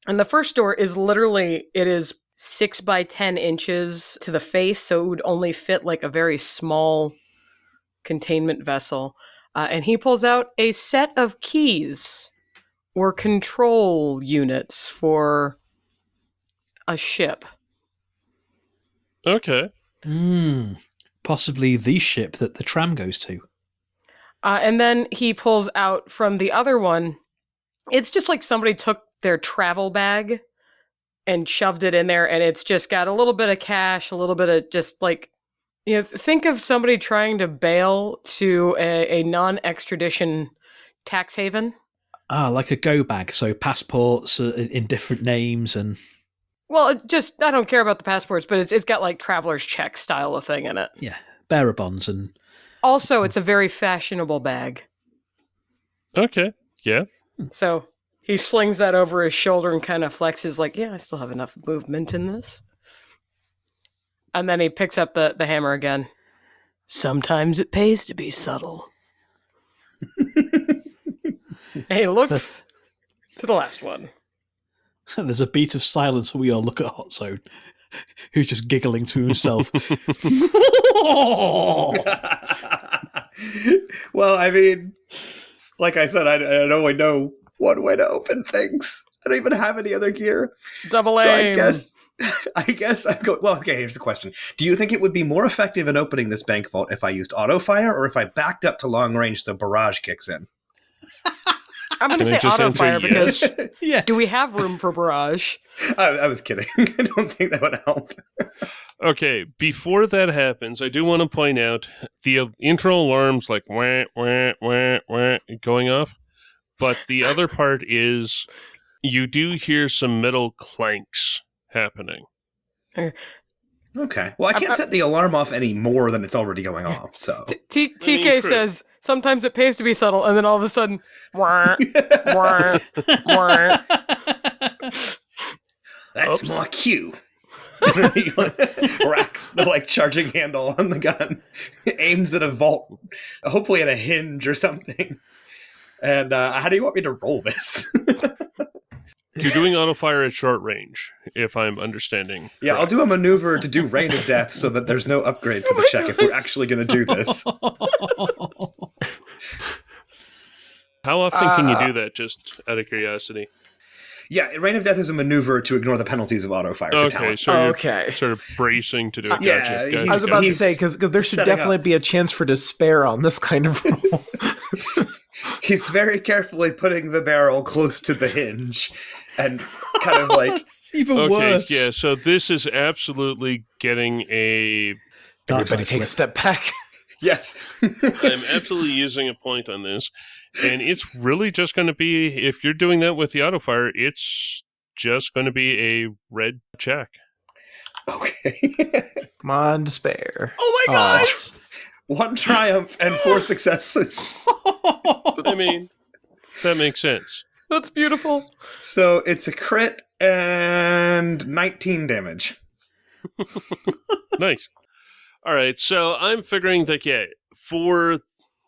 And the first door is literally, it is 6 by 10 inches to the face, so it would only fit like a very small containment vessel. And he pulls out a set of keys or control units for a ship. Okay. Possibly the ship that the tram goes to. And then he pulls out from the other one, it's just like somebody took their travel bag and shoved it in there, and it's just got a little bit of cash, a little bit of just like, you know, think of somebody trying to bail to a non-extradition tax haven. Like a go bag, so passports in different names and... Well, I don't care about the passports, but it's got like traveler's check style of thing in it. Yeah, bearer bonds and... Also, it's a very fashionable bag. Okay. Yeah. So he slings that over his shoulder and kind of flexes like, yeah, I still have enough movement in this. And then he picks up the hammer again. Sometimes it pays to be subtle. And he looks to the last one. There's a beat of silence when we all look at Hot Zone, who's just giggling to himself. Well, I mean, like I said, I only know one way to open things. I don't even have any other gear. Double So aim. I guess I go. Well, okay. Here's the question: do you think it would be more effective in opening this bank vault if I used auto fire, or if I backed up to long range so barrage kicks in? I'm going to Can I say just auto answer fire yes? because Yeah. do we have room for barrage? I was kidding. I don't think that would help. Okay, before that happens, I do want to point out the internal alarms like wah, wah, wah, wah, going off. But the other part is you do hear some metal clanks happening. Okay. Well, I can't set the alarm off any more than it's already going off. So TK true. says sometimes it pays to be subtle, and then all of a sudden, wah, wah, wah. That's Oops. my cue. He racks the charging handle on the gun, aims at a vault, hopefully at a hinge or something. And how do you want me to roll this? You're doing auto fire at short range, if I'm understanding. Yeah, I'll do a maneuver to do rain of death so that there's no upgrade to the check if we're actually going to do this. How often can you do that, just out of curiosity? Yeah, rain of death is a maneuver to ignore the penalties of auto fire to Okay, talent. so you're Okay. sort of bracing to do it. Yeah, Gotcha. he's- I was about to He's say, because there should setting definitely up. be a chance for despair on this kind of roll. He's very carefully putting the barrel close to the hinge and kind of It's even Okay, worse. yeah, so this is absolutely getting a... Dark Everybody side take a flip. step back. yes. I'm absolutely using a point on this. And it's really just going to be, if you're doing that with the auto fire, it's just going to be a red check. Okay. Come on, despair. Oh my Aw. gosh! 1 triumph and 4 successes. I mean, that makes sense. That's beautiful. So it's a crit and 19 damage. Nice. All right, so I'm figuring that, yeah,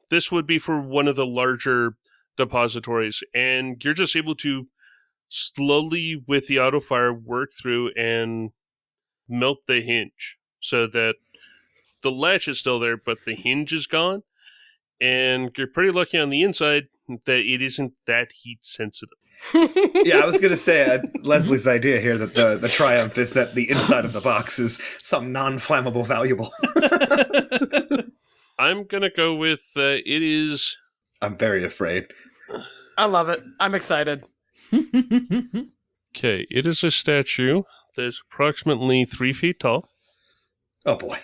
this would be for one of the larger depositories, and you're just able to slowly, with the auto fire, work through and melt the hinge so that the latch is still there, but the hinge is gone, and you're pretty lucky on the inside that it isn't that heat sensitive. Yeah, I was going to say Leslie's idea here that the triumph is that the inside of the box is some non-flammable valuable. I'm going to go with it is... I'm very afraid. I love it. I'm excited. Okay, it is a statue that's approximately 3 feet tall. Oh boy.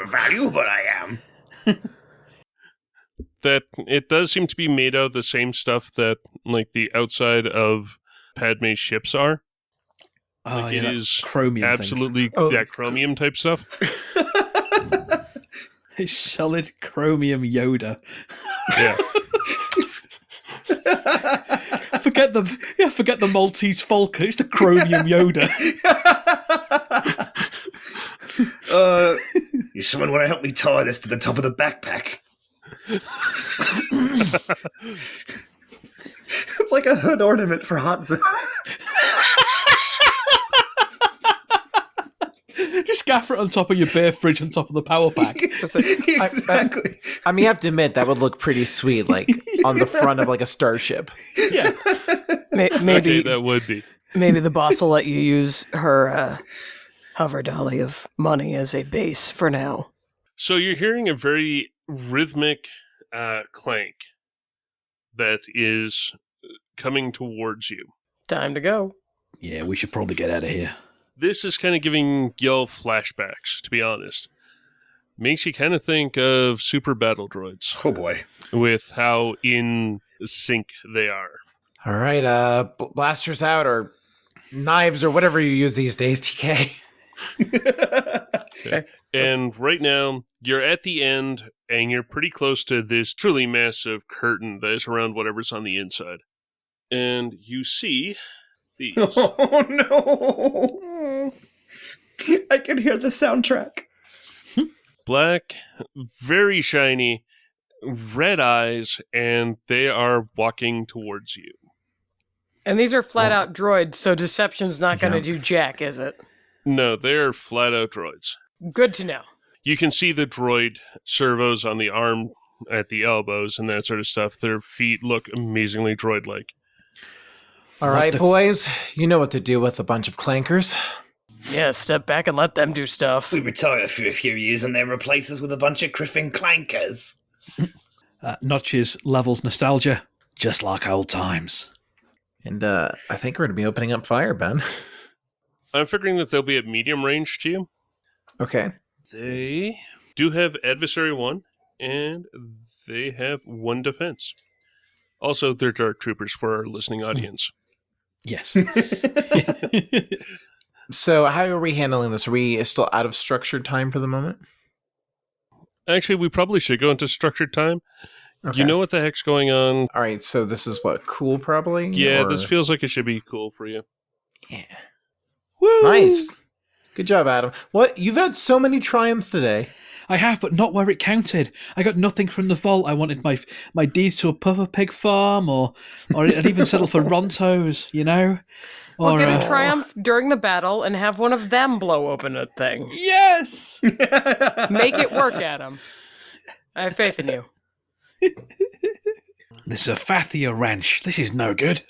Valuable I am. That it does seem to be made out of the same stuff that, like, the outside of Padme's ships are. Oh, Like, yeah, it that is chromium thing. Absolutely, Oh. that chromium type stuff. It's solid chromium Yoda. Yeah. Forget the Maltese Falcon. It's the chromium Yoda. You someone want to help me tie this to the top of the backpack? It's like a hood ornament for Hanzo. Just gaffer it on top of your bear fridge on top of the power pack. Exactly. I mean, you have to admit, that would look pretty sweet, like, on the front of, like, a starship. Yeah. Maybe Okay, that would be. maybe the boss will let you use her hover dolly of money as a base for now. So you're hearing a very rhythmic clank that is coming towards you. Time to go. Yeah, we should probably get out of here. This is kind of giving y'all flashbacks, to be honest. Makes you kind of think of super battle droids Oh boy. with how in sync they are. All right, blasters out, or knives, or whatever you use these days, TK. And right now, you're at the end, and you're pretty close to this truly massive curtain that is around whatever's on the inside. And you see these. Oh no. I can hear the soundtrack. Black, very shiny, red eyes, and they are walking towards you. And these are flat out droids, so deception's not going to do jack, is it? No, they're flat out droids. Good to know. You can see the droid servos on the arm at the elbows and that sort of stuff. Their feet look amazingly droid-like. All right, boys, you know what to do with a bunch of clankers. Yeah, step back and let them do stuff. We retire for a few years and they replace us with a bunch of Griffin clankers. Notches levels nostalgia, just like old times. And I think we're going to be opening up fire, Ben. I'm figuring that they'll be at medium range to you. Okay. They do have Adversary 1, and they have 1 defense. Also, they're Dark Troopers for our listening audience. Yes. So how are we handling this? Are we still out of structured time for the moment? Actually, we probably should go into structured time. Okay. You know what the heck's going on. All right, so this is what, cool probably? Yeah, Or- this feels like it should be cool for you. Yeah. Woo! Nice. Good job, Adam. What? You've had so many triumphs today. I have, but not where it counted. I got nothing from the vault. I wanted my deeds to a Puffer Pig farm, or I'd even settle for Rontos, you know? We'll Or, get a triumph during the battle and have one of them blow open a thing. yes! Make it work, Adam. I have faith in you. This is a Fathia Ranch. This is no good.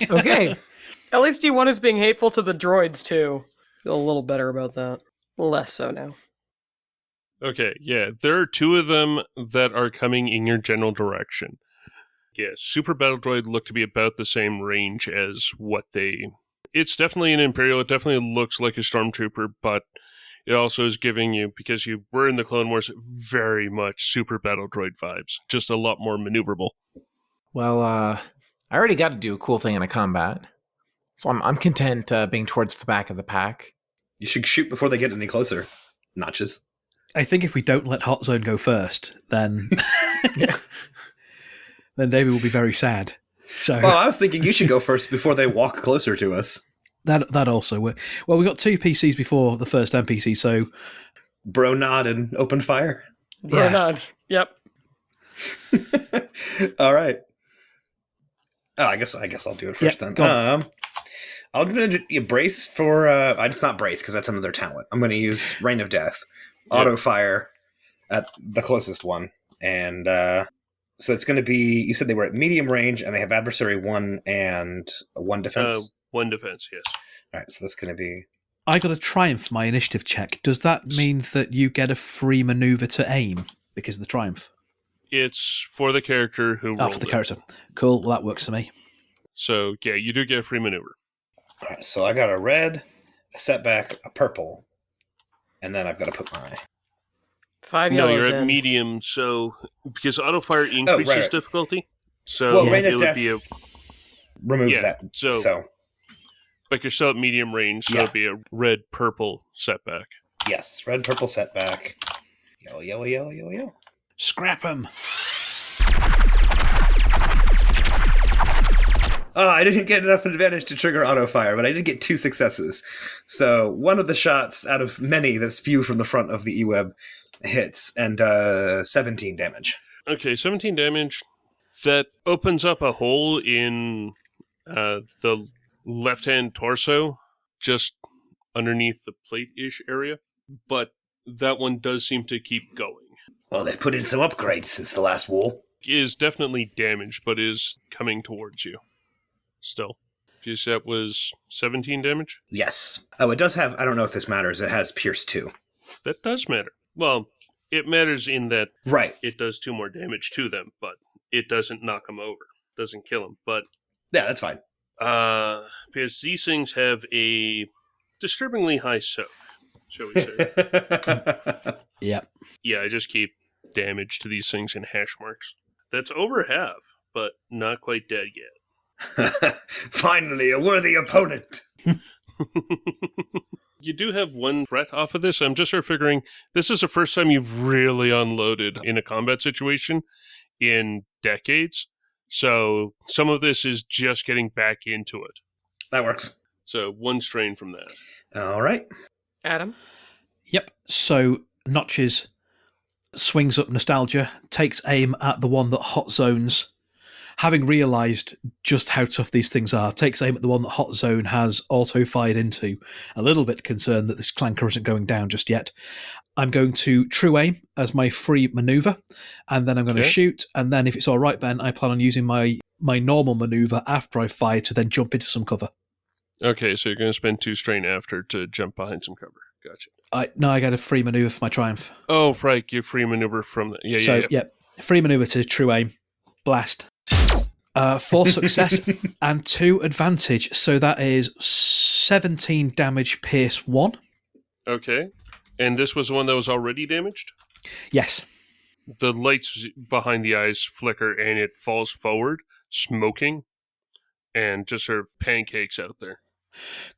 Okay. At least you is being hateful to the droids, too. Feel a little better about that. Less so now. Okay, yeah, there are 2 of them that are coming in your general direction. Yeah, Super Battle Droid look to be about the same range as what they... It's definitely an Imperial, it definitely looks like a Stormtrooper, but it also is giving you, because you were in the Clone Wars, very much Super Battle Droid vibes. Just a lot more maneuverable. Well, I already got to do a cool thing in a combat. So I'm content being towards the back of the pack. You should shoot before they get any closer. Notches. I think if we don't let Hot Zone go first, then then David will be very sad. So Well, I was thinking you should go first before they walk closer to us. that also works. Well, we got 2 PCs before the first NPC, so Bro nod and open fire. Or not. Yep. All right. Oh, I guess I'll do it first Yeah, then. go on. I'll do you brace for. It's not brace because that's another talent. I'm going to use Rain of Death, auto fire at the closest one, and so it's going to be. You said they were at medium range, and they have adversary 1 and 1 defense. 1 defense, yes. All right, so that's going to be. I got a triumph my initiative check. Does that mean that you get a free maneuver to aim because of the triumph? It's for the character who Oh, rolled for the it. character. Cool. Well, that works for me. So, yeah, you do get a free maneuver. All right, so I got a red, a setback, a purple, and then I've got to put my. 5 No, yellows you're at in. medium, so because auto fire increases right. difficulty, so Well, Rain it of would Death be a Removes yeah. that. So, So like you're still at medium range, so Yeah. it'd be a red purple setback. yes, red, purple setback. Yellow, yellow, yellow, yellow, yellow. Scrap them. Oh, I didn't get enough advantage to trigger auto fire, but I did get 2 successes. So one of the shots out of many that spew from the front of the E-Web hits, and 17 damage. Okay, 17 damage. That opens up a hole in the left-hand torso, just underneath the plate-ish area. But that one does seem to keep going. Well, they've put in some upgrades since the last war. Is definitely damaged, but is coming towards you. Still. Because that was 17 damage? Yes. Oh, it does have, I don't know if this matters, it has Pierce 2. That does matter. Well, it matters in that Right. it does 2 more damage to them, but it doesn't knock them over. Doesn't kill them. But Yeah, that's fine. because these things have a disturbingly high soak, shall we say. Yep. Yeah, I just keep damage to these things in hash marks. That's over half, but not quite dead yet. Finally, a worthy opponent. You do have 1 threat off of this. I'm just sort of figuring this is the first time you've really unloaded in a combat situation in decades. So some of this is just getting back into it. That works. So 1 strain from that. All right. Adam? Yep. So Notches swings up Nostalgia, takes aim at the one that Hot Zones, having realised just how tough these things are, takes aim at the one that Hot Zone has auto-fired into, a little bit concerned that this clanker isn't going down just yet. I'm going to true aim as my free manoeuvre, and then I'm going to Okay. shoot, and then if it's all right, Ben, I plan on using my normal manoeuvre after I fire to then jump into some cover. Okay, so you're going to spend 2 strain after to jump behind some cover. Gotcha. I get a free manoeuvre for my triumph. Oh, right, you free maneuver from the... Yeah, So, yeah. free manoeuvre to true aim. Blast. 4 success and 2 advantage. So that is 17 damage, pierce 1. Okay. And this was the one that was already damaged? Yes. The lights behind the eyes flicker and it falls forward, smoking, and just sort of pancakes out there.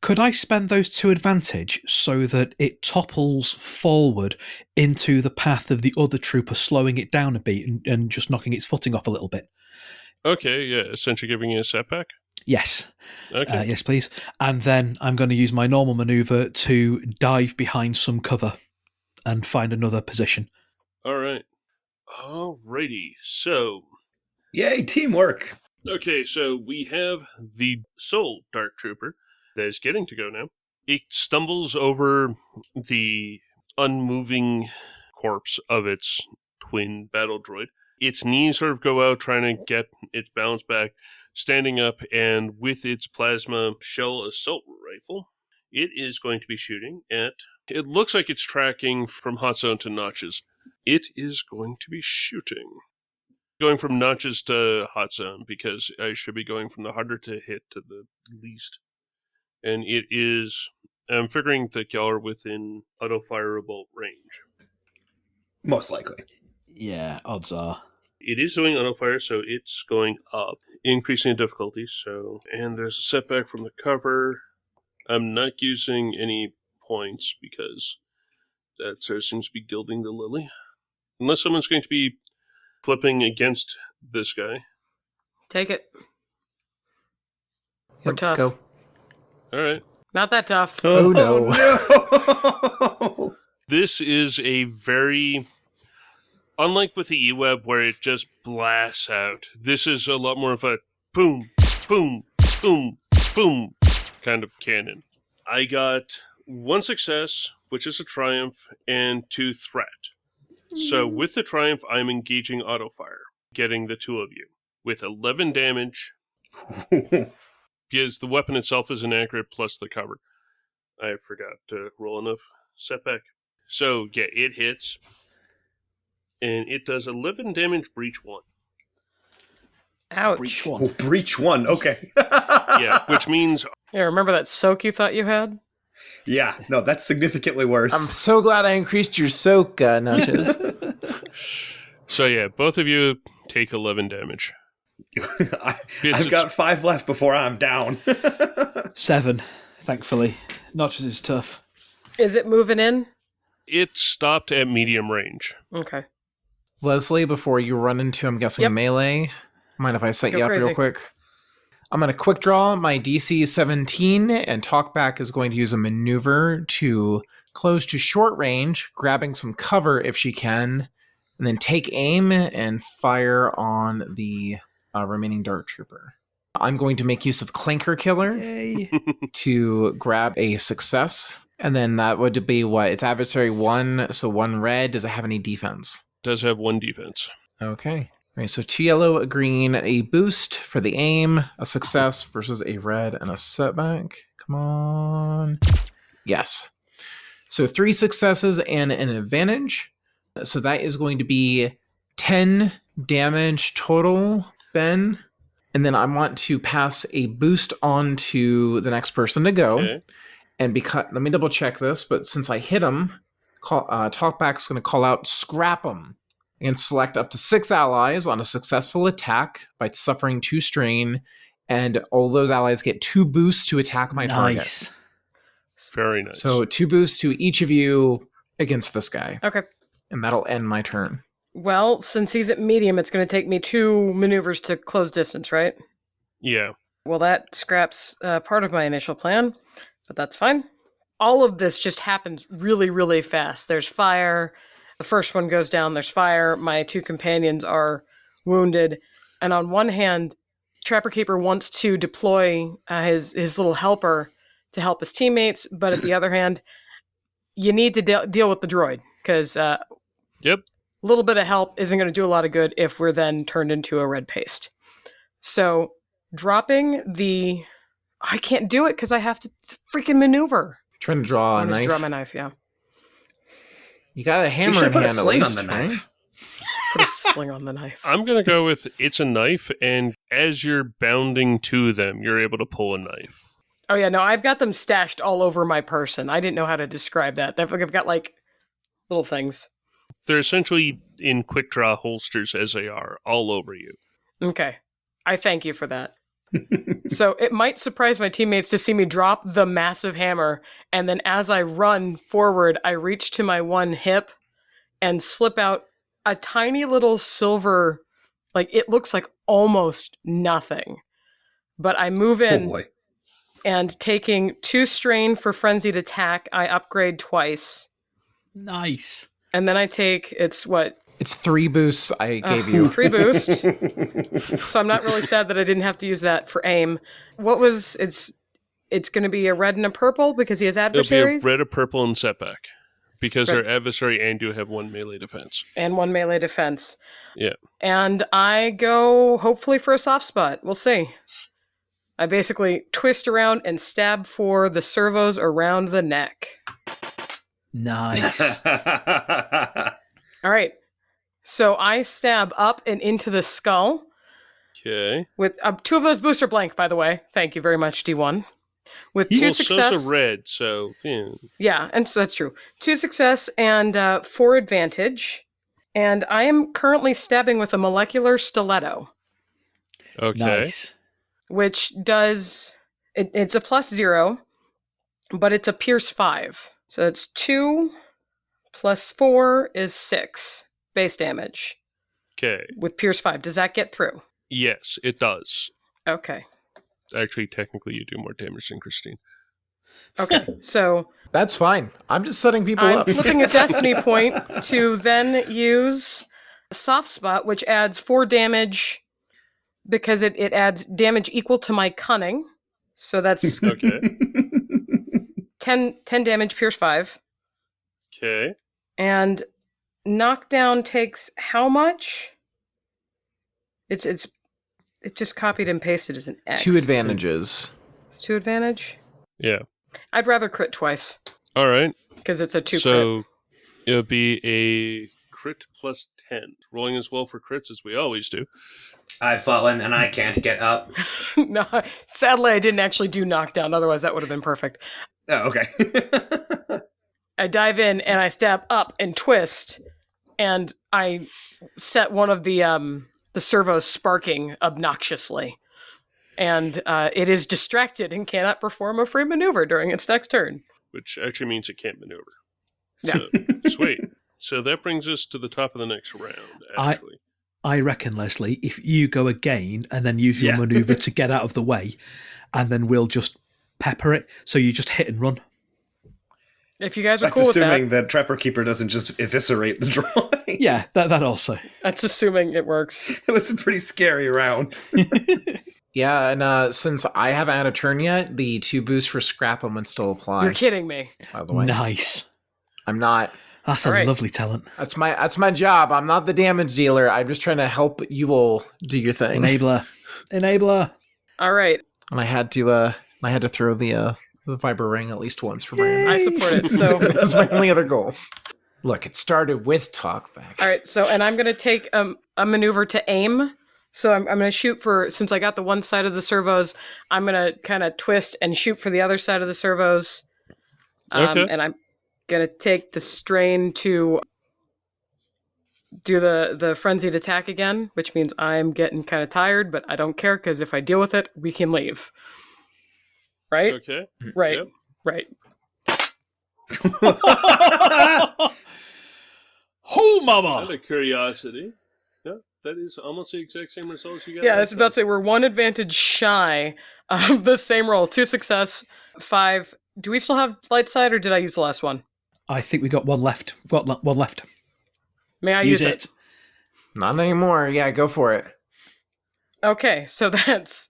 Could I spend those to advantage so that it topples forward into the path of the other trooper, slowing it down a bit and just knocking its footing off a little bit? Okay, yeah, essentially giving you a setback. Yes. Okay. Yes, please. And then I'm going to use my normal maneuver to dive behind some cover and find another position. All right. Alrighty. So, Yay, teamwork. okay, so we have the sole Dark Trooper that is getting to go now. It stumbles over the unmoving corpse of its twin battle droid. Its knees sort of go out, trying to get its balance back, standing up, and with its plasma shell assault rifle, it is going to be shooting at... It looks like it's tracking from hot zone to notches. It is going to be shooting. Going from notches to hot zone, because I should be going from the harder to hit to the least. And it is... I'm figuring that y'all are within auto-fireable range. Most likely. Yeah, odds are. It is doing auto-fire, so it's going up, increasing the difficulty. So, and there's a setback from the cover. I'm not using any points because that sort of seems to be gilding the lily. Unless someone's going to be flipping against this guy. Take it. We're tough. Go. All right. Not that tough. Oh, no. no. This is a very... Unlike with the E-Web where it just blasts out, this is a lot more of a boom, boom, boom, boom kind of cannon. I got 1 success, which is a triumph, and 2 threat. So with the triumph, I'm engaging auto-fire, getting the 2 of you, with 11 damage, because the weapon itself is inaccurate, plus the cover. I forgot to roll enough setback. So, yeah, it hits. And it does 11 damage, breach 1. Ouch. Breach Oh, one. breach 1. Okay. Yeah, which means Yeah, remember that soak you thought you had? Yeah, no, that's significantly worse. I'm so glad I increased your soak, Notches. so yeah, both of you take 11 damage. I've got 5 left before I'm down. 7, thankfully. Notches is tough. Is it moving in? It stopped at medium range. Okay. Leslie, before you run into, I'm guessing, Yep. melee, mind if I set Go you up crazy. real quick? I'm going to quick draw my DC 17, and Talkback is going to use a maneuver to close to short range, grabbing some cover if she can, and then take aim and fire on the remaining Dark Trooper. I'm going to make use of Clanker Killer Yay. to grab a success, and then that would be what? It's adversary 1, so 1 red. Does it have any defense? Does have 1 defense. Okay. All right, so 2 yellow, a green, a boost for the aim, a success versus a red, and a setback. Come on. Yes. So 3 successes and an advantage. So that is going to be 10 damage total, Ben. And then I want to pass a boost on to the next person to go. Okay. And because, let me double check this, but since I hit him, Talkback's going to call out Scrap 'em. And select up to 6 allies on a successful attack by suffering 2 strain, and all those allies get 2 boosts to attack my target. Nice. Very nice. So 2 boosts to each of you against this guy, Okay. and that'll end my turn. Well, since he's at medium, it's going to take me 2 maneuvers to close distance, right? yeah. Well, that scraps part of my initial plan, but that's fine. All of this just happens really, really fast. There's fire. The first one goes down. There's fire. My 2 companions are wounded. And on one hand, Trapper Keeper wants to deploy his little helper to help his teammates. But at the other hand, you need to deal with the droid because Yep. a little bit of help isn't going to do a lot of good if we're then turned into a red paste. So dropping the... I can't do it because I have to freaking maneuver. Trying to draw a I'm going to knife. draw my knife, yeah. You got a You hammer should in put a hand at sling least, on the right? knife. Put a sling on the knife. I'm going to go with it's a knife, and as you're bounding to them, you're able to pull a knife. Oh, yeah, no, I've got them stashed all over my person. I didn't know how to describe that. I've got, like, little things. They're essentially in quick draw holsters as they are, all over you. Okay. I thank you for that. So it might surprise my teammates to see me drop the massive hammer, and then as I run forward, I reach to my one hip and slip out a tiny little silver, like it looks like almost nothing. But I move Oh in, boy. and taking 2 strain for frenzied attack, I upgrade twice. Nice. And then I take, it's 3 boosts I gave you. 3 boost. So I'm not really sad that I didn't have to use that for aim. It's going to be a red and a purple because he has It'll be adversaries a red, a purple, and setback. Because Red. our adversary and you have 1 melee defense. and 1 melee defense. Yeah. And I go hopefully for a soft spot. We'll see. I basically twist around and stab for the servos around the neck. Nice. All right. So I stab up and into the skull Okay. with 2 of those boosts are blank, by the way. Thank you very much, D1. With 2 Well, success. so's a red, so yeah. Yeah, and so that's true. 2 success and 4 advantage. And I am currently stabbing with a molecular stiletto, Okay. Nice. which does it's a +0, but it's a pierce 5. So it's 2 plus 4 is 6 base damage Okay. with pierce 5. Does that get through? Yes, it does. Okay. Actually, technically, you do more damage than Christine. Okay. So That's fine. I'm just setting people I'm up. flipping a destiny point to then use soft spot, which adds 4 damage because it adds damage equal to my cunning. So that's Okay. 10 damage, pierce 5. Okay. And knockdown takes how much? It just copied and pasted as an X. 2 advantages. It's 2 advantage. Yeah. I'd rather crit twice All right. because it's a 2 So it'll be a crit plus 10. Rolling as well for crits as we always do. I've fallen and I can't get up. crit. No, sadly, I didn't actually do knockdown. Otherwise, that would have been perfect. Oh, okay. I dive in and I stab up and twist, and I set one of the servos sparking obnoxiously, and it is distracted and cannot perform a free maneuver during its next turn. Which actually means it can't maneuver. Yeah. So, sweet. So that brings us to the top of the next round, actually. I reckon, Leslie, if you go again and then use your Yeah. maneuver to get out of the way, and then we'll just pepper it, so you just hit and run. If you guys are That's cool with assuming that, the Trapper Keeper doesn't just eviscerate the drawing. Yeah, that also. that's assuming it works. It was a pretty scary round. Yeah, and since I haven't had a turn yet, the 2 boosts for Scrap'em would still apply. You're kidding me. By the way, Nice. I'm not. That's All a right. lovely talent. That's my job. I'm not the damage dealer. I'm just trying to help you all do your thing. Enabler. All right, And I had to throw the vibra ring at least once for my. I support it. So, That was my only other goal. Look, it started with talkback. all right. So, and I'm going to take a maneuver to aim. So I'm going to shoot for, since I got the one side of the servos, I'm going to kind of twist and shoot for the other side of the servos. Okay. And I'm going to take the strain to do the frenzied attack again, which means I'm getting kind of tired, but I don't care because if I deal with it, we can leave. Right? Okay. Right. Yep. Right. Oh, Out mama! of curiosity, no, that is almost the exact same results you got. Yeah, I last was about to say we're 1 advantage shy of the same roll. 2 success, 5. Do we still have light side or did I use the last one? I think we got one left. Got one left. May I Use use it. Not anymore. Yeah, go for it. Okay, so that's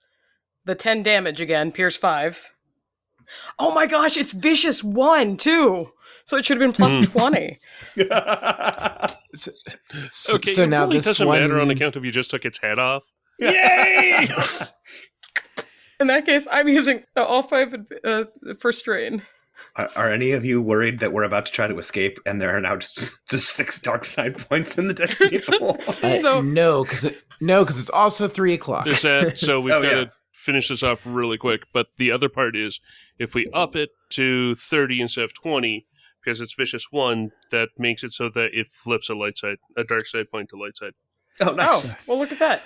the 10 damage again, pierce 5. Oh my gosh, it's vicious 1 too. So it should have been plus 20. Okay, so it now really this doesn't one matter on account of you just took its head off. Yay! In that case, I'm using all 5 for strain. Are any of you worried that we're about to try to escape and there are now just 6 dark side points in the destiny pool? So- no, because it's also 3:00. There's that. So we've Oh, got yeah. to finish this off really quick. But the other part is if we up it to 30 instead of 20, because it's vicious 1, that makes it so that it flips a dark side point to light side. Oh, nice. Oh, well, look at that.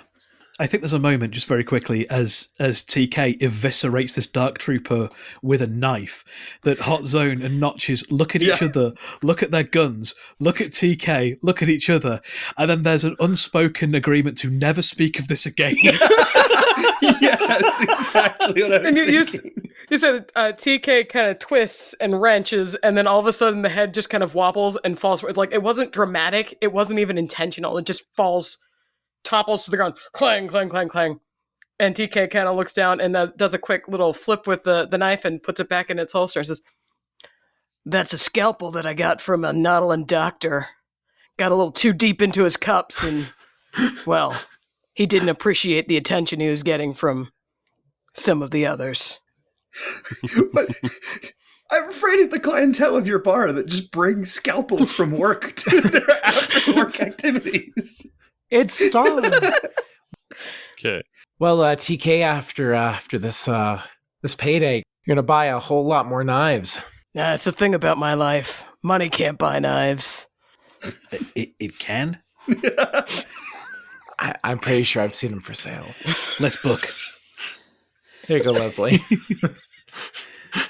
I think there's a moment, just very quickly, as TK eviscerates this Dark Trooper with a knife, that Hot Zone and Notches look at each other, look at their guns, look at TK, look at each other, and then there's an unspoken agreement to never speak of this again. Yes, exactly what I was thinking. You said TK kind of twists and wrenches, and then all of a sudden the head just kind of wobbles and falls. It's like it wasn't dramatic. It wasn't even intentional. It just topples to the ground. Clang, clang, clang, clang. And TK kind of looks down and does a quick little flip with the knife and puts it back in its holster and says, "That's a scalpel that I got from a Nautilus doctor. Got a little too deep into his cups and, well, he didn't appreciate the attention he was getting from some of the others." But I'm afraid of the clientele of your bar that just brings scalpels from work to their after-work activities. It's Star. Okay. Well, TK, after this payday, you're gonna buy a whole lot more knives. That's the thing about my life. Money can't buy knives. It can. I'm pretty sure I've seen them for sale. Let's book. Here you go, Leslie.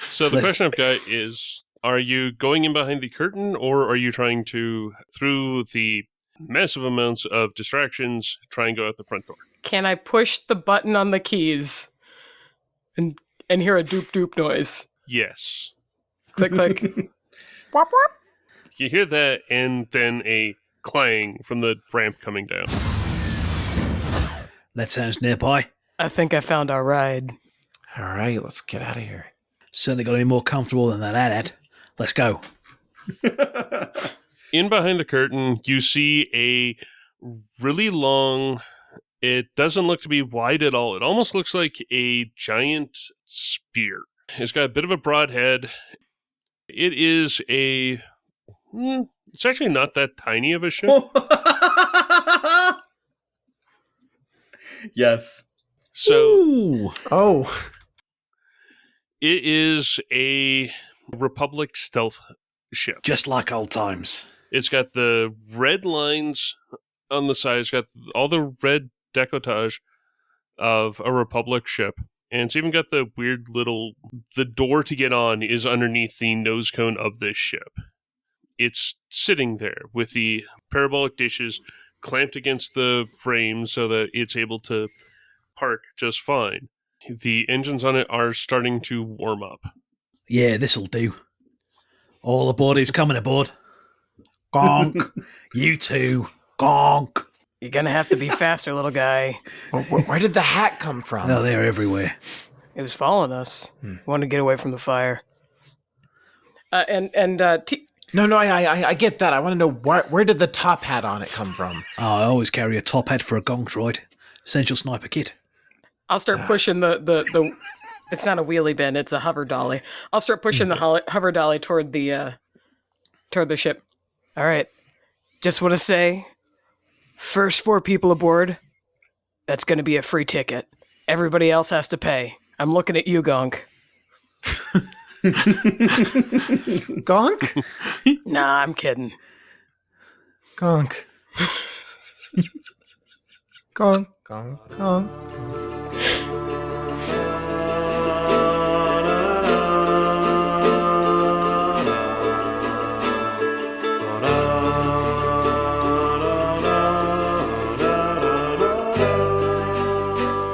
So the question I've got is, are you going in behind the curtain, or are you trying to, through the massive amounts of distractions, try and go out the front door? Can I push the button on the keys and hear a doop doop noise? Yes. Click click. Wop wop. You hear that, and then a clang from the ramp coming down. That sounds nearby. I think I found our ride. All right, let's get out of here. Certainly got any more comfortable than that ad. Let's go. In behind the curtain, you see a really long, it doesn't look to be wide at all. It almost looks like a giant spear. It's got a bit of a broad head. It is it's actually not that tiny of a ship. Yes. So Ooh. Oh, it is a Republic stealth ship. Just like old times. It's got the red lines on the side. It's got all the red decoupage of a Republic ship. And it's even got the weird the door to get on is underneath the nose cone of this ship. It's sitting there with the parabolic dishes clamped against the frame so that it's able to park just fine. The engines on it are starting to warm up. Yeah, this'll do. All aboard who's coming aboard. Gonk. You too. Gonk. You're gonna have to be faster, little guy. where did the hat come from? Oh, they're everywhere. It was following us. Wanted to get away from the fire. No, I get that. I want to know where did the top hat on it come from? Oh, I always carry a top hat for a gong droid. Essential sniper kit. I'll start pushing the it's not a wheelie bin, it's a hover dolly. I'll start pushing the hover dolly toward the ship. All right. Just want to say, first 4 people aboard, that's going to be a free ticket. Everybody else has to pay. I'm looking at you, Gonk. Gonk? Nah, I'm kidding. Gonk. Gonk. Gonk. Gonk.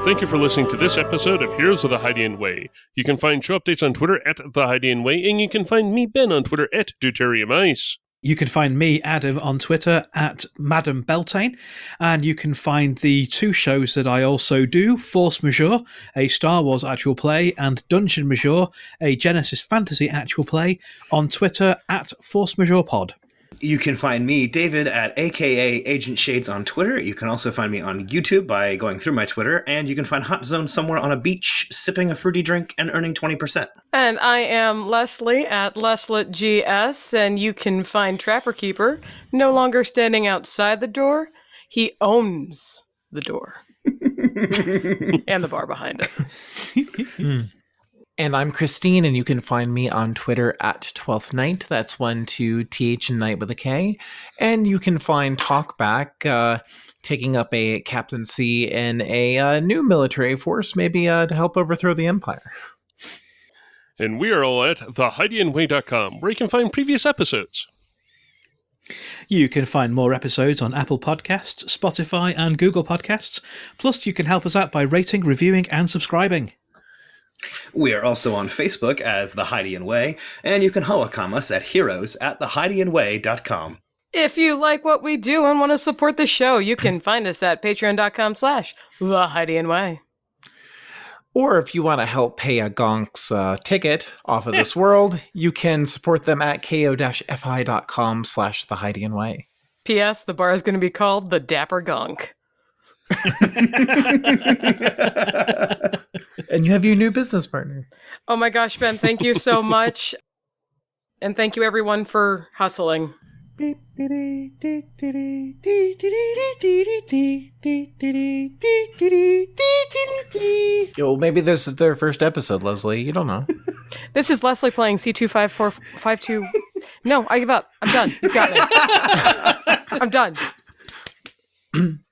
Thank you for listening to this episode of Heroes of the Hydian Way. You can find show updates on Twitter at The Hydian Way, and you can find me, Ben, on Twitter at Deuterium Ice. You can find me, Adam, on Twitter at Madam Beltane, and you can find the 2 shows that I also do, Force Majeure, a Star Wars actual play, and Dungeon Majeure, a Genesis Fantasy actual play, on Twitter at Force Majeure Pod. You can find me, David, at AKA Agent Shades on Twitter. You can also find me on YouTube by going through my Twitter, and you can find Hot Zone somewhere on a beach, sipping a fruity drink and earning 20%. And I am Leslie at LesletGS, and you can find Trapper Keeper no longer standing outside the door. He owns the door. And the bar behind it. And I'm Christine, and you can find me on Twitter at 12th Night. That's 12th and Night with a K. And you can find Talkback taking up a captaincy in a new military force, maybe to help overthrow the Empire. And we are all at theheidiandway.com, where you can find previous episodes. You can find more episodes on Apple Podcasts, Spotify, and Google Podcasts. Plus, you can help us out by rating, reviewing, and subscribing. We are also on Facebook as The Heidian Way, and you can holocom us at heroes@theheidianway.com. If you like what we do and want to support the show, you can find us at patreon.com/theheidianway. Or if you want to help pay a gonk's ticket off of this world, you can support them at ko-fi.com/theheidianway. P.S. The bar is going to be called the Dapper Gunk. And you have your new business partner. Oh my gosh, Ben, thank you so much. And thank you everyone for hustling. Yo, maybe this is their first episode, Leslie. You don't know. This is Leslie playing C25452. No, I give up. I'm done. You've got me. I'm done.